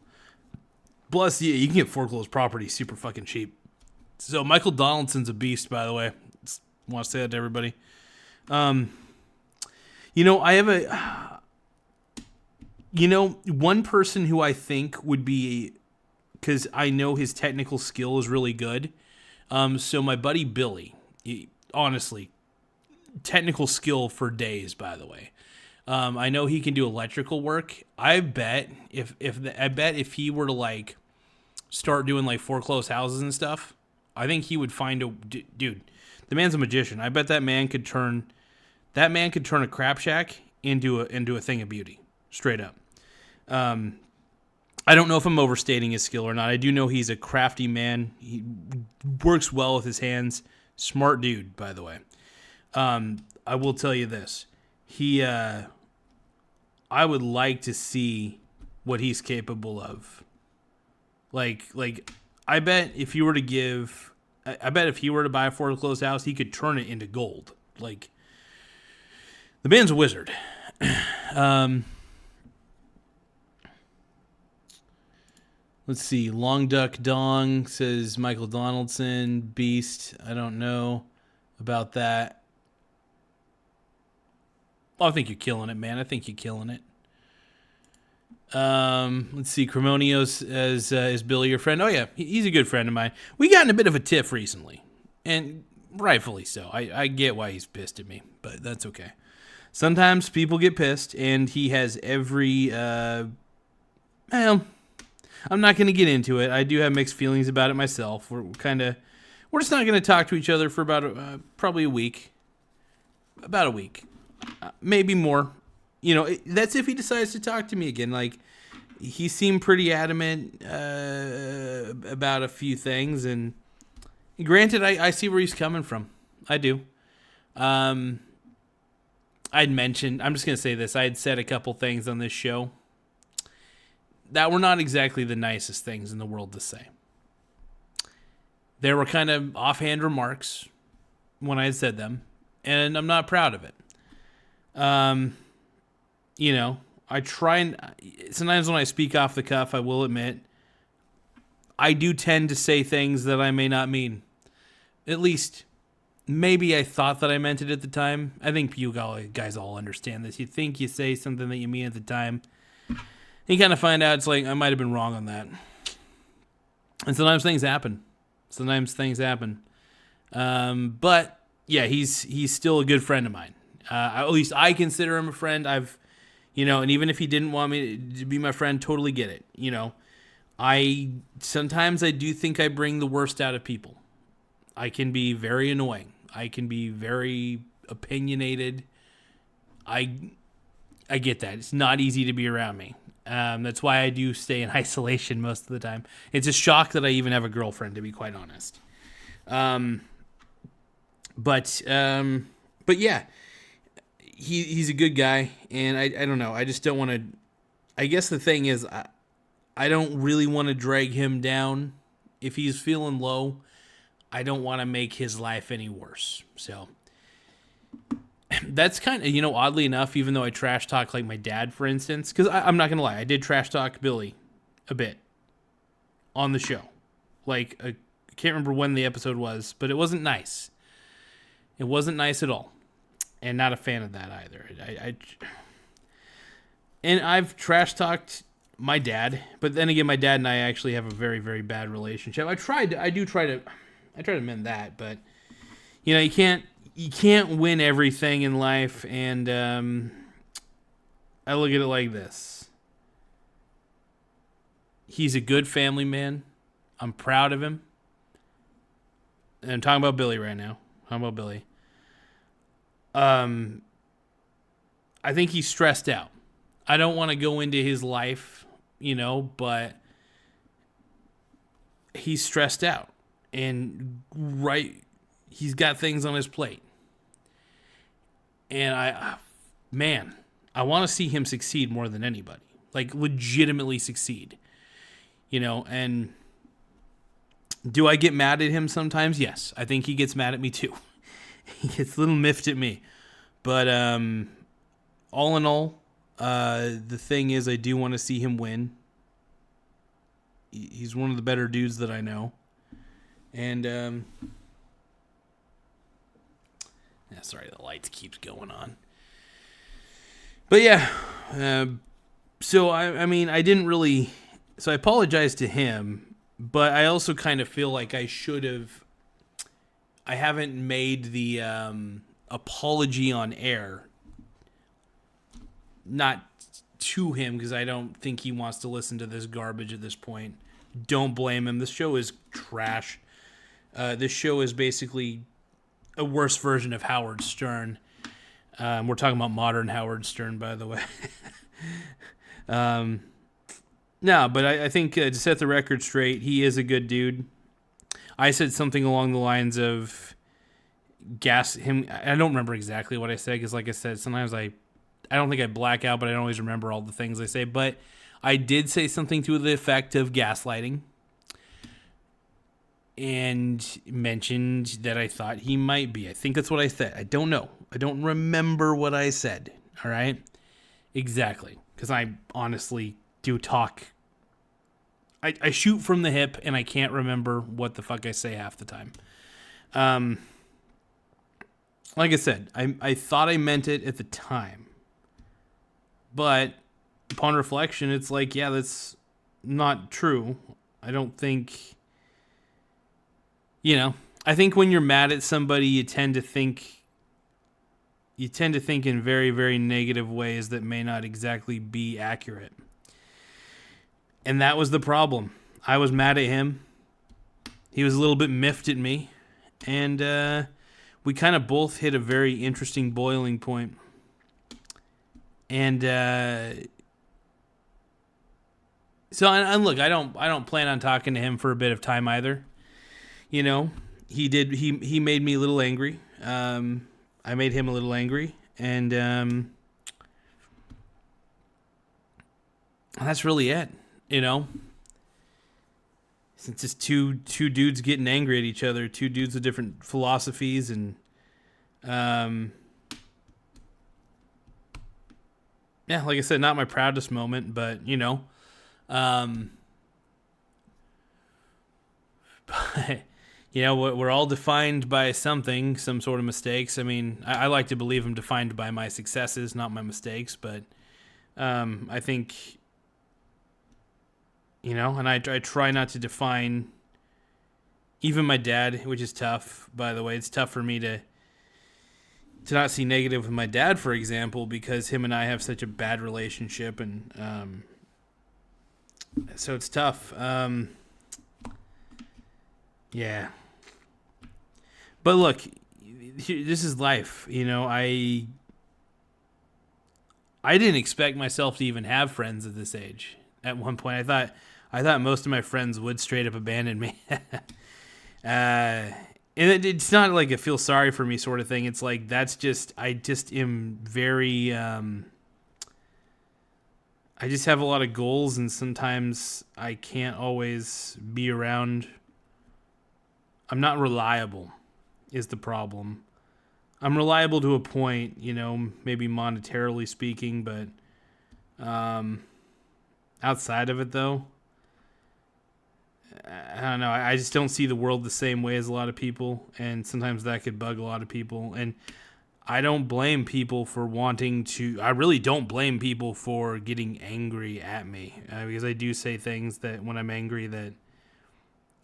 Speaker 1: Plus, yeah, you can get foreclosed properties super fucking cheap. So Michael Donaldson's a beast, by the way. Just want to say that to everybody. I have one person who I think would be, because I know his technical skill is really good, So my buddy Billy, honestly, technical skill for days, by the way. I know he can do electrical work. I bet if he were to like start doing like foreclosed houses and stuff, I think he would find a dude. The man's a magician. I bet that man could turn a crap shack into a thing of beauty, straight up. I don't know if I'm overstating his skill or not. I do know he's a crafty man. He works well with his hands. Smart dude, by the way. I will tell you this. I would like to see what he's capable of. Like I bet if he were to buy a foreclosed house, he could turn it into gold. Like, the man's a wizard. Let's see. Long Duck Dong says Michael Donaldson, Beast. I don't know about that. Oh, I think you're killing it, man. I think you're killing it. Let's see. Cremonios is Billy your friend? Oh, yeah. He's a good friend of mine. We got in a bit of a tiff recently, and rightfully so. I get why he's pissed at me, but that's okay. Sometimes people get pissed, and he has every... I'm not going to get into it. I do have mixed feelings about it myself. We're just not going to talk to each other for about probably a week. About a week. Maybe more. That's if he decides to talk to me again. Like, he seemed pretty adamant about a few things. And granted, I see where he's coming from. I do. I'd mentioned, I'm just going to say this. I had said a couple things on this show that were not exactly the nicest things in the world to say. There were kind of offhand remarks when I had said them, and I'm not proud of it. I try and sometimes when I speak off the cuff, I will admit, I do tend to say things that I may not mean. At least, maybe I thought that I meant it at the time. I think you guys all understand this. You think you say something that you mean at the time. You kind of find out it's like, I might have been wrong on that. And sometimes things happen. But yeah, he's still a good friend of mine. At least I consider him a friend. And even if he didn't want me to be my friend, totally get it. Sometimes I do think I bring the worst out of people. I can be very annoying. I can be very opinionated. I get that. It's not easy to be around me. That's why I do stay in isolation most of the time. It's a shock that I even have a girlfriend, to be quite honest. But yeah, he's a good guy, and I don't know. I just don't want to. I guess the thing is, I don't really want to drag him down. If he's feeling low, I don't want to make his life any worse. So that's kind of, oddly enough, even though I trash talk like my dad, for instance, because I'm not going to lie, I did trash talk Billy a bit on the show. Like, I can't remember when the episode was, but it wasn't nice. It wasn't nice at all. And not a fan of that either. And I've trash talked my dad, but then again, my dad and I actually have a very, very bad relationship. I try to mend that, but you can't win everything in life, and I look at it like this. He's a good family man. I'm proud of him. And I'm talking about Billy right now. I think he's stressed out. I don't want to go into his life, but he's stressed out. And he's got things on his plate. And I want to see him succeed more than anybody. Like, legitimately succeed. And do I get mad at him sometimes? Yes. I think he gets mad at me too. He gets a little miffed at me. But all in all, the thing is, I do want to see him win. He's one of the better dudes that I know. And sorry, the lights keeps going on. But yeah, so I didn't really. So I apologize to him, but I also kind of feel like I should have I haven't made the apology on air. Not to him, because I don't think he wants to listen to this garbage at this point. Don't blame him. This show is trash. This show is basically a worse version of Howard Stern. We're talking about modern Howard Stern, by the way. No, but I think to set the record straight, he is a good dude. I said something along the lines of gas him. I don't remember exactly what I said, because like I said, sometimes I don't think I black out, but I don't always remember all the things I say. But I did say something to the effect of gaslighting, and mentioned that I thought he might be. I think that's what I said. I don't know. I don't remember what I said. All right? Exactly. Because I honestly do talk. I shoot from the hip, and I can't remember what the fuck I say half the time. Like I said, I thought I meant it at the time. But upon reflection, it's like, yeah, that's not true. I don't think... I think when you're mad at somebody, you tend to think in very, very negative ways that may not exactly be accurate. And that was the problem. I was mad at him. He was a little bit miffed at me. And we kind of both hit a very interesting boiling point. And so look, I don't plan on talking to him for a bit of time either. He made me a little angry. I made him a little angry, and that's really it. It's just two dudes getting angry at each other, two dudes with different philosophies, and yeah, like I said, not my proudest moment, but but we're all defined by something, some sort of mistakes. I mean, I like to believe I'm defined by my successes, not my mistakes, but I think, and I try not to define even my dad, which is tough, by the way. It's tough for me to not see negative with my dad, for example, because him and I have such a bad relationship, and so it's tough. Yeah. But look, this is life. I didn't expect myself to even have friends at this age. At one point, I thought most of my friends would straight up abandon me. And it's not like a feel sorry for me sort of thing. It's like I just am very. I just have a lot of goals, and sometimes I can't always be around. I'm not reliable, is the problem. I'm reliable to a point, maybe monetarily speaking, but outside of it, though, I don't know. I just don't see the world the same way as a lot of people, and sometimes that could bug a lot of people. And I don't blame people for wanting to. I really don't blame people for getting angry at me, because I do say things that when I'm angry that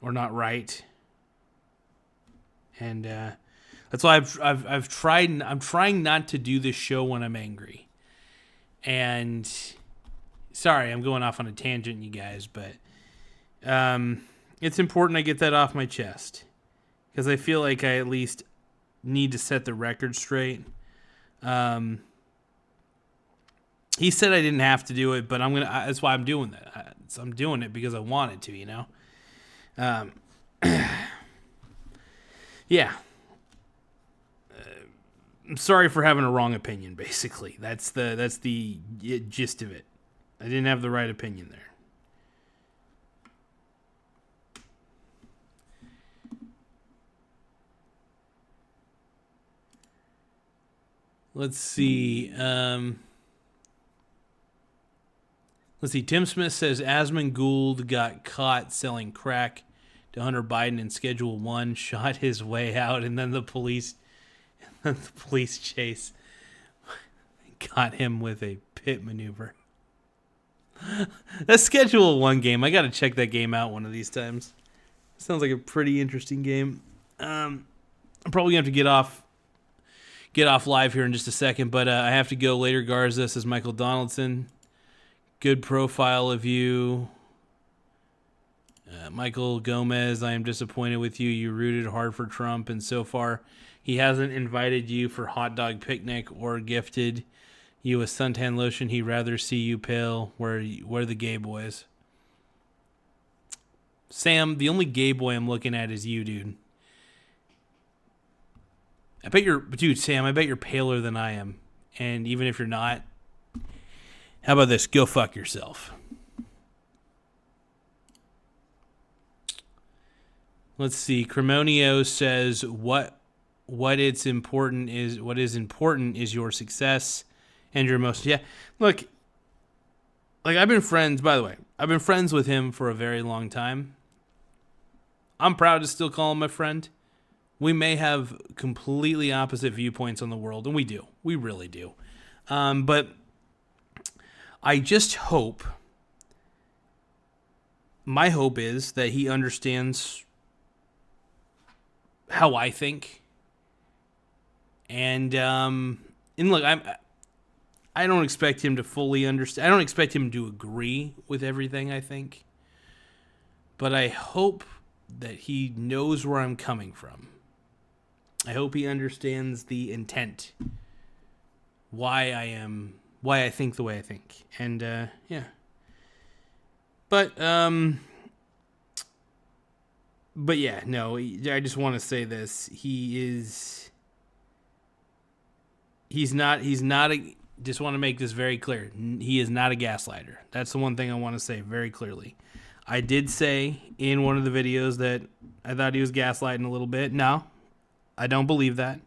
Speaker 1: are not right. And that's why I've tried. I'm trying not to do this show when I'm angry. And sorry, I'm going off on a tangent, you guys, but it's important I get that off my chest, because I feel like I at least need to set the record straight. He said I didn't have to do it, but that's why I'm doing that. I'm doing it because I wanted to, Yeah. I'm sorry for having a wrong opinion, basically. That's the gist of it. I didn't have the right opinion there. Let's see. Tim Smith says Asmund Gould got caught selling crack to Hunter Biden in Schedule 1, shot his way out, and then the police chase got him with a pit maneuver. That Schedule 1 game, I got to check that game out one of these times. Sounds like a pretty interesting game. I'm probably going to have to get off live here in just a second, but I have to go later. Garza says Michael Donaldson. Good profile of you. Michael Gomez, I am disappointed with you. You rooted hard for Trump, and so far he hasn't invited you for hot dog picnic or gifted you a suntan lotion. He'd rather see you pale. Where the gay boys? Sam, the only gay boy I'm looking at is you, dude. Sam, I bet you're paler than I am. And even if you're not, how about this? Go fuck yourself. Let's see. Cremonio says what is important is your success and your most. Yeah, look. Like I've been friends. By the way, I've been friends with him for a very long time. I'm proud to still call him my friend. We may have completely opposite viewpoints on the world, and we do. We really do. But I just hope. My hope is that he understands how I think, and look, I don't expect him to fully understand. I don't expect him to agree with everything I think, but I hope that he knows where I'm coming from. I hope he understands the intent, why I think the way I think, and yeah. But yeah, no, I just want to say this. He's not just want to make this very clear. He is not a gaslighter. That's the one thing I want to say very clearly. I did say in one of the videos that I thought he was gaslighting a little bit. No, I don't believe that.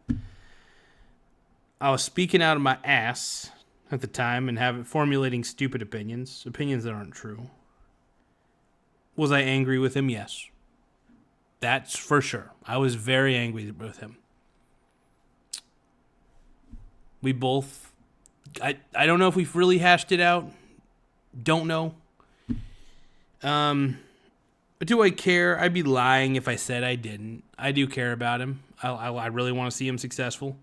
Speaker 1: I was speaking out of my ass at the time and formulating stupid opinions that aren't true. Was I angry with him? Yes. That's for sure. I was very angry with him. We both... I don't know if we've really hashed it out. Don't know. But do I care? I'd be lying if I said I didn't. I do care about him. I really want to see him successful.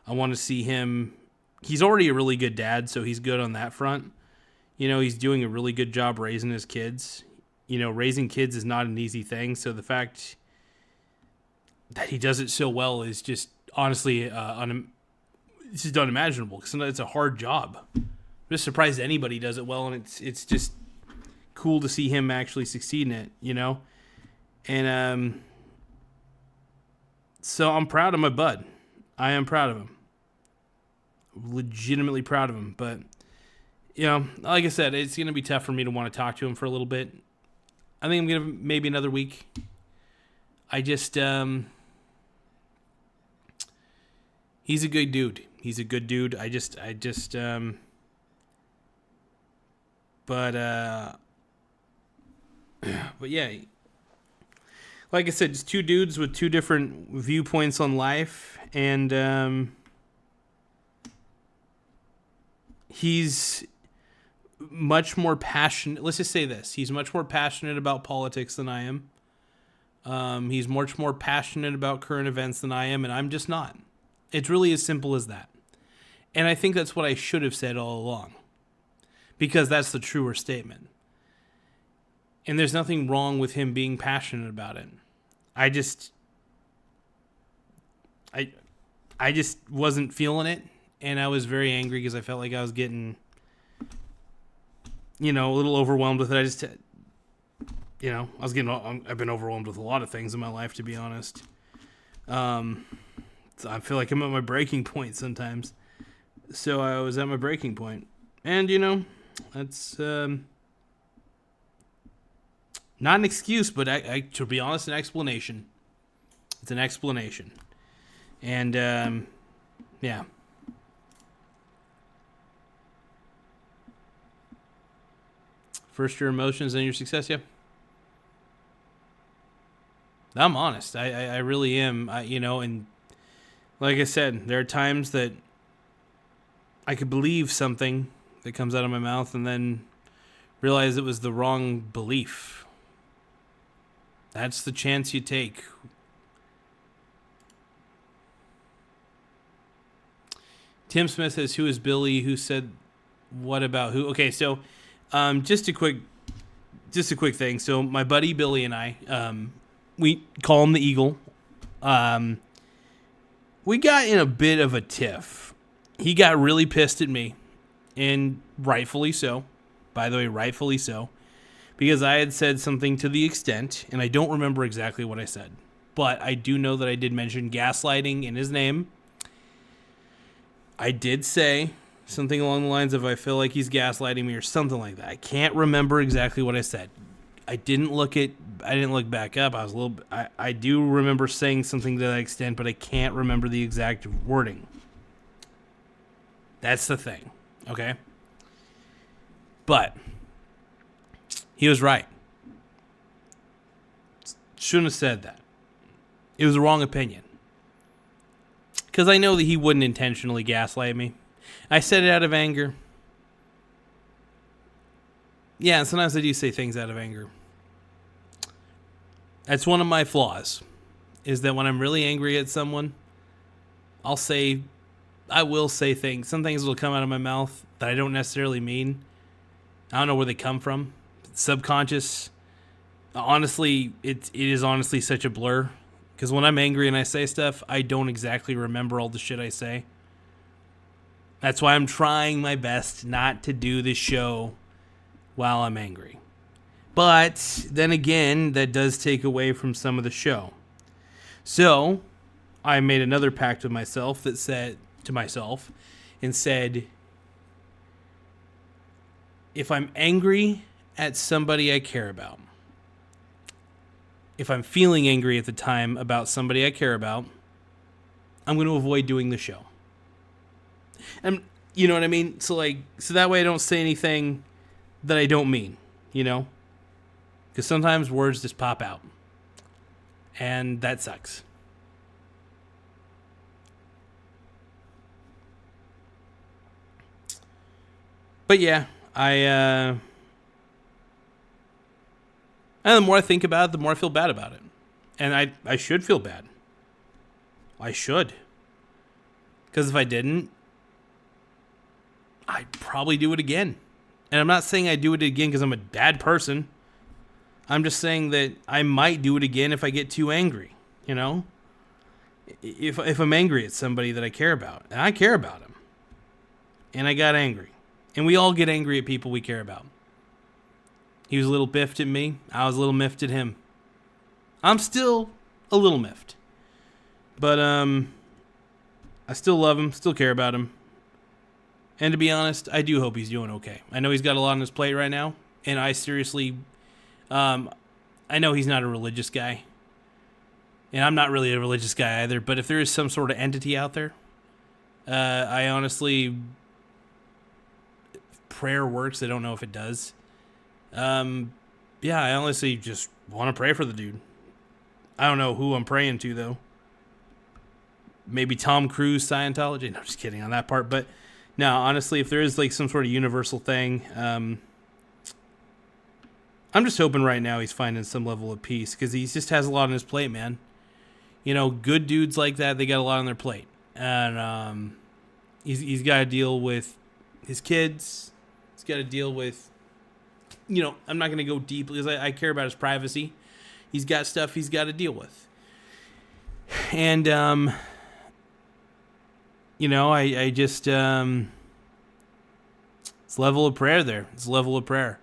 Speaker 1: I want to see him... He's already a really good dad, so he's good on that front. You know, he's doing a really good job raising his kids. You know, raising kids is not an easy thing, so the fact that he does it so well is just honestly it's just unimaginable, because it's a hard job. I'm just surprised anybody does it well, and it's just cool to see him actually succeed in it, you know? And so I'm proud of my bud. I am proud of him. Legitimately proud of him, but you know, like I said, it's going to be tough for me to want to talk to him for a little bit. I think I'm going to maybe another week. I just, he's a good dude. He's a good dude. But yeah, like I said, just two dudes with two different viewpoints on life, and he's much more passionate. Let's just say this. He's much more passionate about politics than I am. He's much more passionate about current events than I am, and I'm just not. It's really as simple as that. And I think that's what I should have said all along, because that's the truer statement. And there's nothing wrong with him being passionate about it. I just wasn't feeling it, and I was very angry because I felt like I was getting, you know, a little overwhelmed with it. I've been overwhelmed with a lot of things in my life, to be honest. So I feel like I'm at my breaking point sometimes. So I was at my breaking point. And, you know, that's not an excuse, but to be honest, an explanation. It's an explanation. And, yeah. First your emotions, then your success, yeah. I'm honest. I really am. And like I said, there are times that I could believe something that comes out of my mouth and then realize it was the wrong belief. That's the chance you take Tim Smith says, "Who is Billy? Who said what about who?" Okay, so just a quick thing. So my buddy Billy and I, we call him the Eagle. We got in a bit of a tiff. He got really pissed at me, and rightfully so. By the way, rightfully so, because I had said something to the extent, and I don't remember exactly what I said, but I do know that I did mention gaslighting in his name. I did say something along the lines of, I feel like he's gaslighting me or something like that. I can't remember exactly what I said. I didn't look back up. I do remember saying something to that extent, but I can't remember the exact wording. That's the thing. Okay? But he was right. Shouldn't have said that. It was the wrong opinion. Because I know that he wouldn't intentionally gaslight me. I said it out of anger. Yeah, and sometimes I do say things out of anger. That's one of my flaws, is that when I'm really angry at someone, I will say things. Some things will come out of my mouth that I don't necessarily mean. I don't know where they come from. It's subconscious. Honestly, it is honestly such a blur. Because when I'm angry and I say stuff, I don't exactly remember all the shit I say. That's why I'm trying my best not to do this show while I'm angry. But then again, that does take away from some of the show. So I made another pact with myself that said to myself and said, if I'm angry at somebody I care about, if I'm feeling angry at the time about somebody I care about, I'm going to avoid doing the show. And you know what I mean? So that way I don't say anything that I don't mean, you know? Because sometimes words just pop out. And that sucks. But yeah, and the more I think about it, the more I feel bad about it. And I should feel bad. I should. Because if I didn't, I'd probably do it again. And I'm not saying I do it again because I'm a bad person. I'm just saying that I might do it again if I get too angry, you know? If I'm angry at somebody that I care about. And I care about him. And I got angry. And we all get angry at people we care about. He was a little biffed at me. I was a little miffed at him. I'm still a little miffed. But I still love him, still care about him. And to be honest, I do hope he's doing okay. I know he's got a lot on his plate right now. And I seriously, I know he's not a religious guy. And I'm not really a religious guy either. But if there is some sort of entity out there, I honestly, prayer works. I don't know if it does. Yeah, I honestly just want to pray for the dude. I don't know who I'm praying to, though. Maybe Tom Cruise Scientology. No, just kidding on that part. But no, honestly, if there is like some sort of universal thing, I'm just hoping right now he's finding some level of peace because he just has a lot on his plate, man. You know, good dudes like that, they got a lot on their plate. And he's got to deal with his kids. He's got to deal with, you know, I'm not going to go deep because I care about his privacy. He's got stuff he's got to deal with. And, you know, I just, it's level of prayer there. It's level of prayer.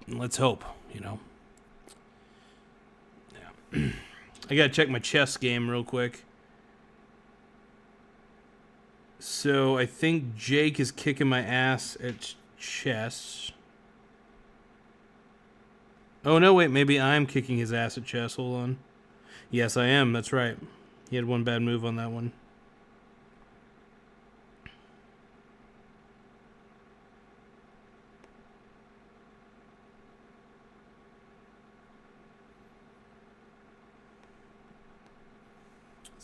Speaker 1: Let's hope, you know. Yeah. I got to check my chess game real quick. So I think Jake is kicking my ass at chess. Oh, no, wait. Maybe I'm kicking his ass at chess. Hold on. Yes, I am. That's right. He had one bad move on that one.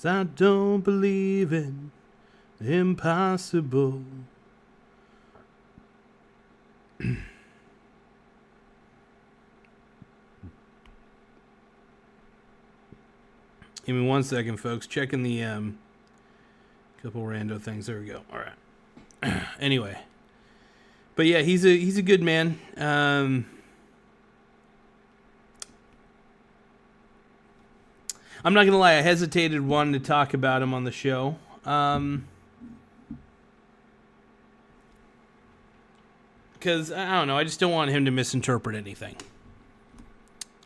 Speaker 1: I don't believe in the impossible. Give me 1 second, folks. Checking the Couple rando things. There we go. All right. Anyway. But yeah, he's a good man. I'm not going to lie. I hesitated wanting to talk about him on the show. Because, I don't know, I just don't want him to misinterpret anything.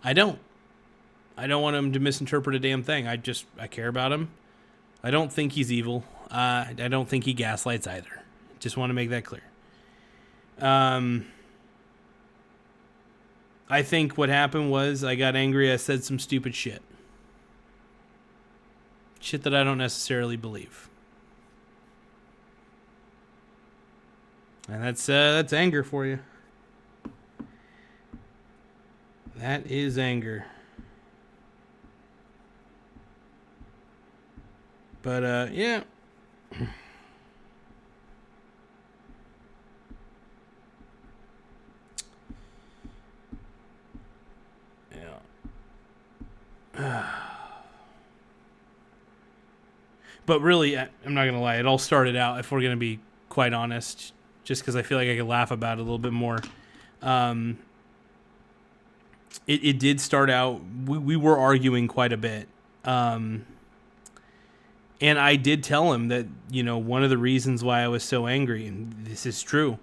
Speaker 1: I don't want him to misinterpret a damn thing. I care about him. I don't think he's evil. I don't think he gaslights either. Just want to make that clear. I think what happened was I got angry. I said some stupid shit. Shit that I don't necessarily believe. And that's anger for you. That is anger. But, yeah. But really, I'm not going to lie. It all started out, if we're going to be quite honest, just because I feel like I could laugh about it a little bit more. It did start out, we were arguing quite a bit. And I did tell him that, one of the reasons why I was so angry, and this is true,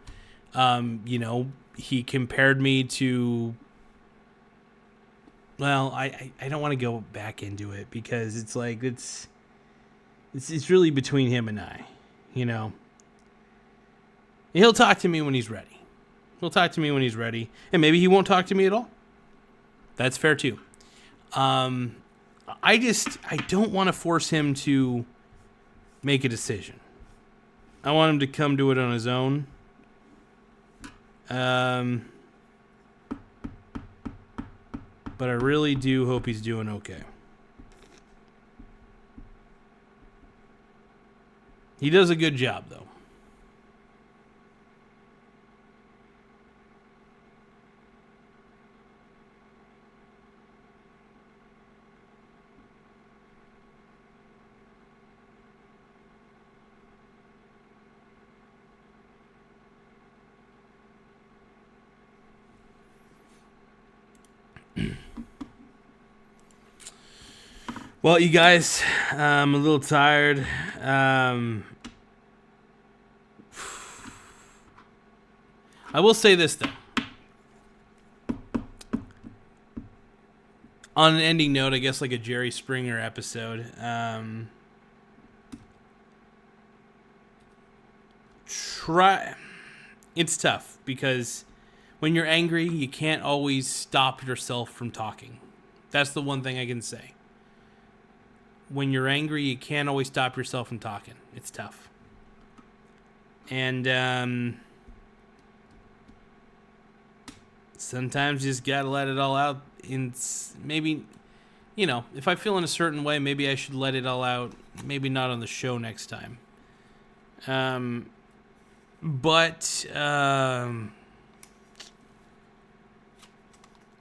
Speaker 1: he compared me to, well, I don't want to go back into it because it's like, it's really between him and I, He'll talk to me when he's ready. And maybe he won't talk to me at all. That's fair too. I don't want to force him to make a decision. I want him to come to it on his own. But I really do hope he's doing okay. He does a good job, though. Well, you guys, I'm a little tired. I will say this, though. On an ending note, I guess like a Jerry Springer episode. It's tough because when you're angry, you can't always stop yourself from talking. That's the one thing I can say. When you're angry, you can't always stop yourself from talking. It's tough. And sometimes you just got to let it all out. Maybe, if I feel in a certain way, maybe I should let it all out. Maybe not on the show next time. But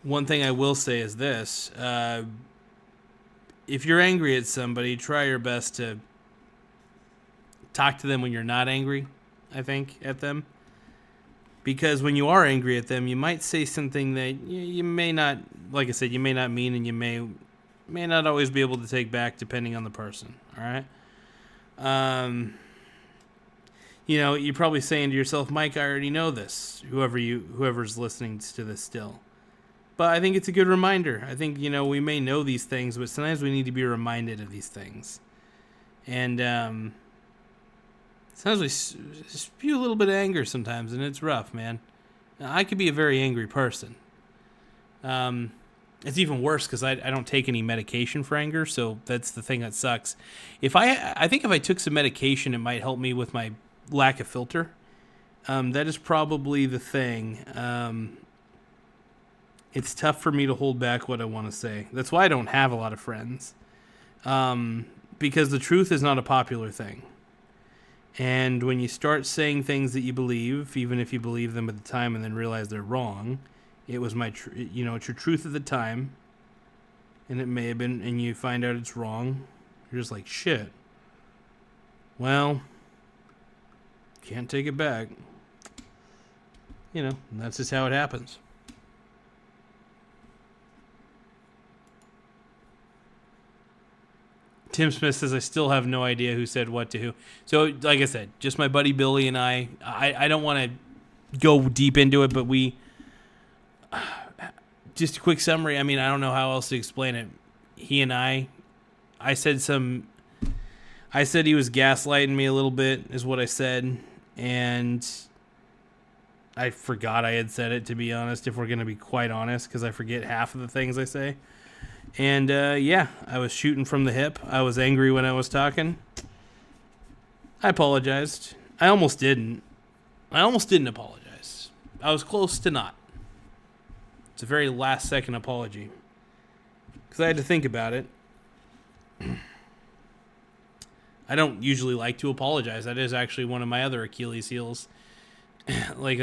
Speaker 1: one thing I will say is this. If you're angry at somebody, try your best to talk to them when you're not angry, I think, at them. Because when you are angry at them, you might say something that you may not, like I said, you may not mean, and you may not always be able to take back depending on the person, all right? You're probably saying to yourself, Mike, I already know this, whoever's listening to this still. But I think it's a good reminder. I think, we may know these things, but sometimes we need to be reminded of these things. And sometimes we spew a little bit of anger sometimes, and it's rough, man. Now, I could be a very angry person. It's even worse because I don't take any medication for anger, so that's the thing that sucks. I think if I took some medication, it might help me with my lack of filter. That is probably the thing. It's tough for me to hold back what I want to say. That's why I don't have a lot of friends. Because the truth is not a popular thing. And when you start saying things that you believe, even if you believe them at the time and then realize they're wrong, it was it's your truth at the time, and it may have been, and you find out it's wrong, you're just like, shit. well, can't take it back. You know, that's just how it happens. Tim Smith says, I still have no idea who said what to who. So, like I said, just my buddy Billy and I don't want to go deep into it, but we... just a quick summary. I mean, I don't know how else to explain it. He and I said he was gaslighting me a little bit, is what I said. And I forgot I had said it, to be honest, if we're going to be quite honest, because I forget half of the things I say. And, yeah, I was shooting from the hip. I was angry when I was talking. I apologized. I almost didn't apologize. I was close to not. It's a very last-second apology. Because I had to think about it. I don't usually like to apologize. That is actually one of my other Achilles heels. like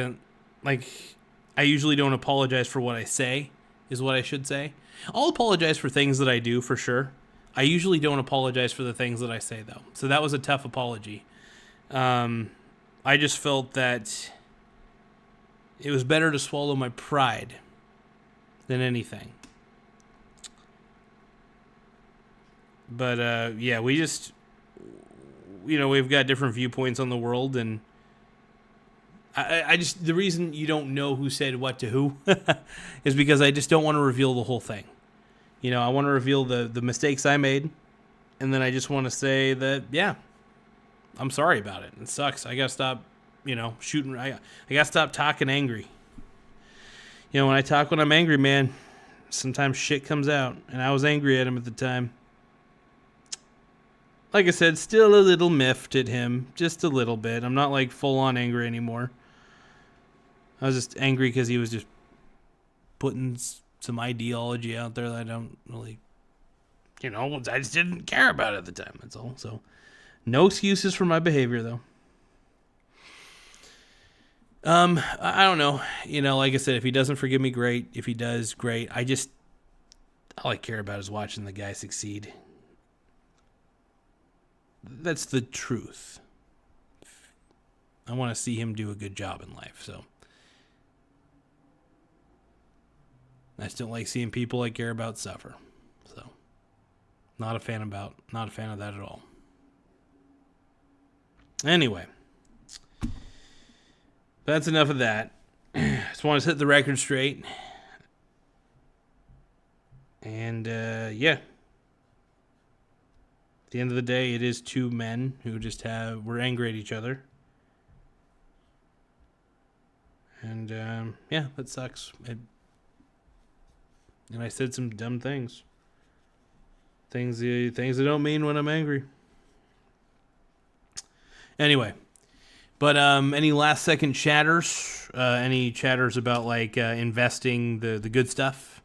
Speaker 1: I usually don't apologize for what I say, is what I should say. I'll apologize for things that I do, for sure. I usually don't apologize for the things that I say, though. So that was a tough apology. I just felt that it was better to swallow my pride than anything. But, yeah, we just, you know, we've got different viewpoints on the world, and I just, the reason you don't know who said what to who is because I just don't want to reveal the whole thing. You know, I want to reveal the mistakes I made, and then I just want to say that, yeah, I'm sorry about it. It sucks. I got to stop, you know, shooting. I got to stop talking angry. You know, when I talk when I'm angry, man, sometimes shit comes out, and I was angry at him at the time. Like I said, still a little miffed at him, just a little bit. I'm not like full on angry anymore. I was just angry because he was just putting some ideology out there that I don't really, you know, I just didn't care about it at the time. That's all. So, no excuses for my behavior, though. I don't know. You know, like I said, if he doesn't forgive me, great. If he does, great. All I care about is watching the guy succeed. That's the truth. I want to see him do a good job in life, so. I just don't like seeing people I care about suffer. So, not a fan of that at all. Anyway, that's enough of that. Just want to set the record straight. And, yeah. At the end of the day, it is two men who just were angry at each other. And, yeah, that sucks. And I said some dumb things. Things that don't mean when I'm angry. Anyway. But any last second chatters? Any chatters about like investing the good stuff?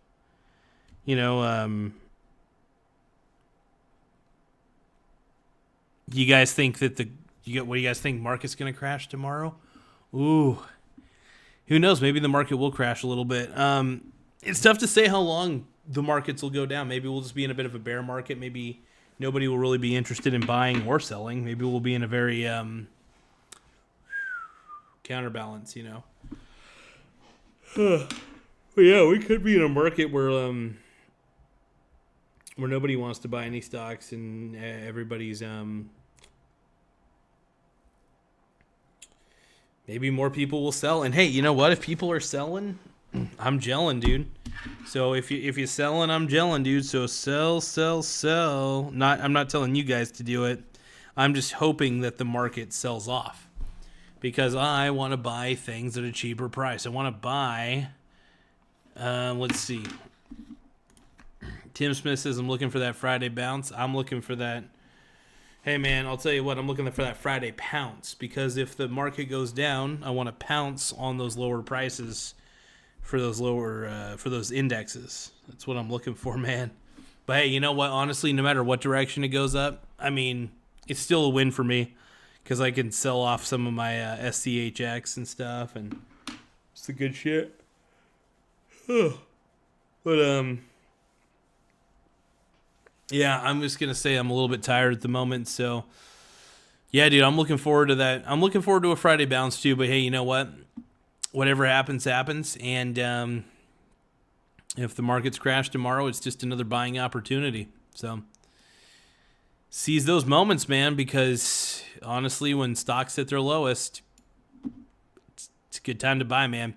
Speaker 1: You know, you guys think that what do you guys think? Market's gonna crash tomorrow? Ooh. Who knows? Maybe the market will crash a little bit. It's tough to say how long the markets will go down. Maybe we'll just be in a bit of a bear market. Maybe nobody will really be interested in buying or selling. Maybe we'll be in a very counterbalance, you know. But yeah, we could be in a market where nobody wants to buy any stocks and everybody's maybe more people will sell. And hey, you know what? If people are selling, I'm gelling, dude. So if you're selling, I'm gelling, dude. So sell. I'm not telling you guys to do it. I'm just hoping that the market sells off because I want to buy things at a cheaper price. I want to buy. Let's see. Tim Smith says I'm looking for that Friday bounce. I'm looking for that. Hey man, I'll tell you what. I'm looking for that Friday pounce because if the market goes down, I want to pounce on those lower prices. For those indexes. That's what I'm looking for, man. But hey, you know what? Honestly, no matter what direction it goes up, I mean, it's still a win for me because I can sell off some of my SCHX and stuff, and it's the good shit. But yeah, I'm just gonna say I'm a little bit tired at the moment, so Yeah, dude, I'm looking forward to that. I'm looking forward to a Friday bounce too. But hey, you know what? Whatever happens, happens. And if the markets crash tomorrow, it's just another buying opportunity. So seize those moments, man, because honestly, when stocks hit their lowest, it's a good time to buy, man.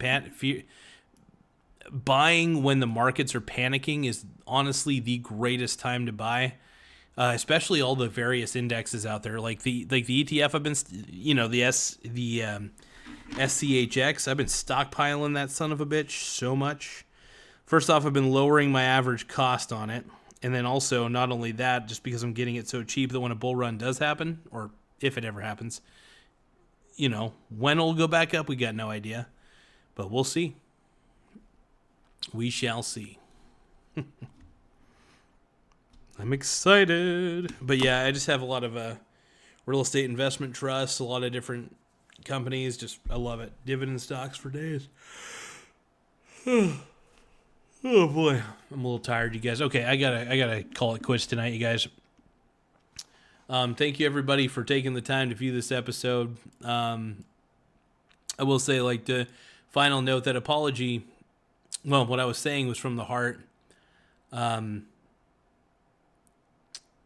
Speaker 1: Buying when the markets are panicking is honestly the greatest time to buy. Especially all the various indexes out there, like the ETF. I've been, the SCHX. I've been stockpiling that son of a bitch so much. First off, I've been lowering my average cost on it, and then also not only that, just because I'm getting it so cheap that when a bull run does happen, or if it ever happens, when it'll go back up, we got no idea, but we'll see. We shall see. I'm excited. But yeah, I just have a lot of real estate investment trusts, a lot of different companies. Just, I love it. Dividend stocks for days. Oh boy. I'm a little tired, you guys. Okay, I gotta call it quits tonight, you guys. Thank you everybody for taking the time to view this episode. I will say, like, the final note, that apology, well, what I was saying was from the heart. I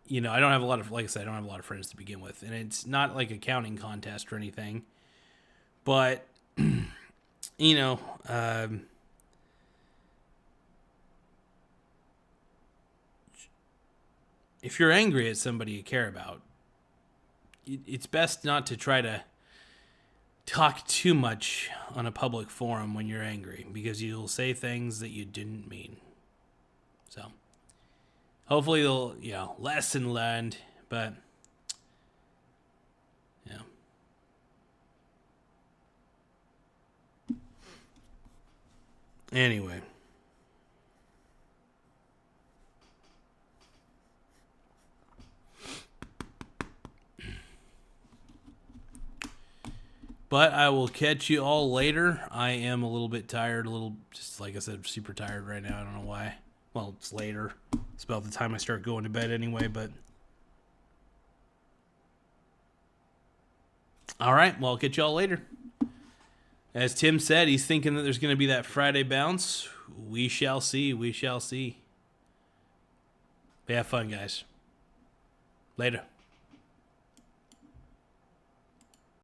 Speaker 1: don't have a lot of, like I said, I don't have a lot of friends to begin with, and it's not like a counting contest or anything, but, if you're angry at somebody you care about, it's best not to try to talk too much on a public forum when you're angry, because you'll say things that you didn't mean. So hopefully they'll, lesson learned, but yeah. Anyway. But I will catch you all later. I am a little bit tired, just like I said, super tired right now. I don't know why. Well, it's later. It's about the time I start going to bed anyway, but. All right, well, I'll catch you all later. As Tim said, he's thinking that there's going to be that Friday bounce. We shall see. We shall see. But have fun, guys. Later.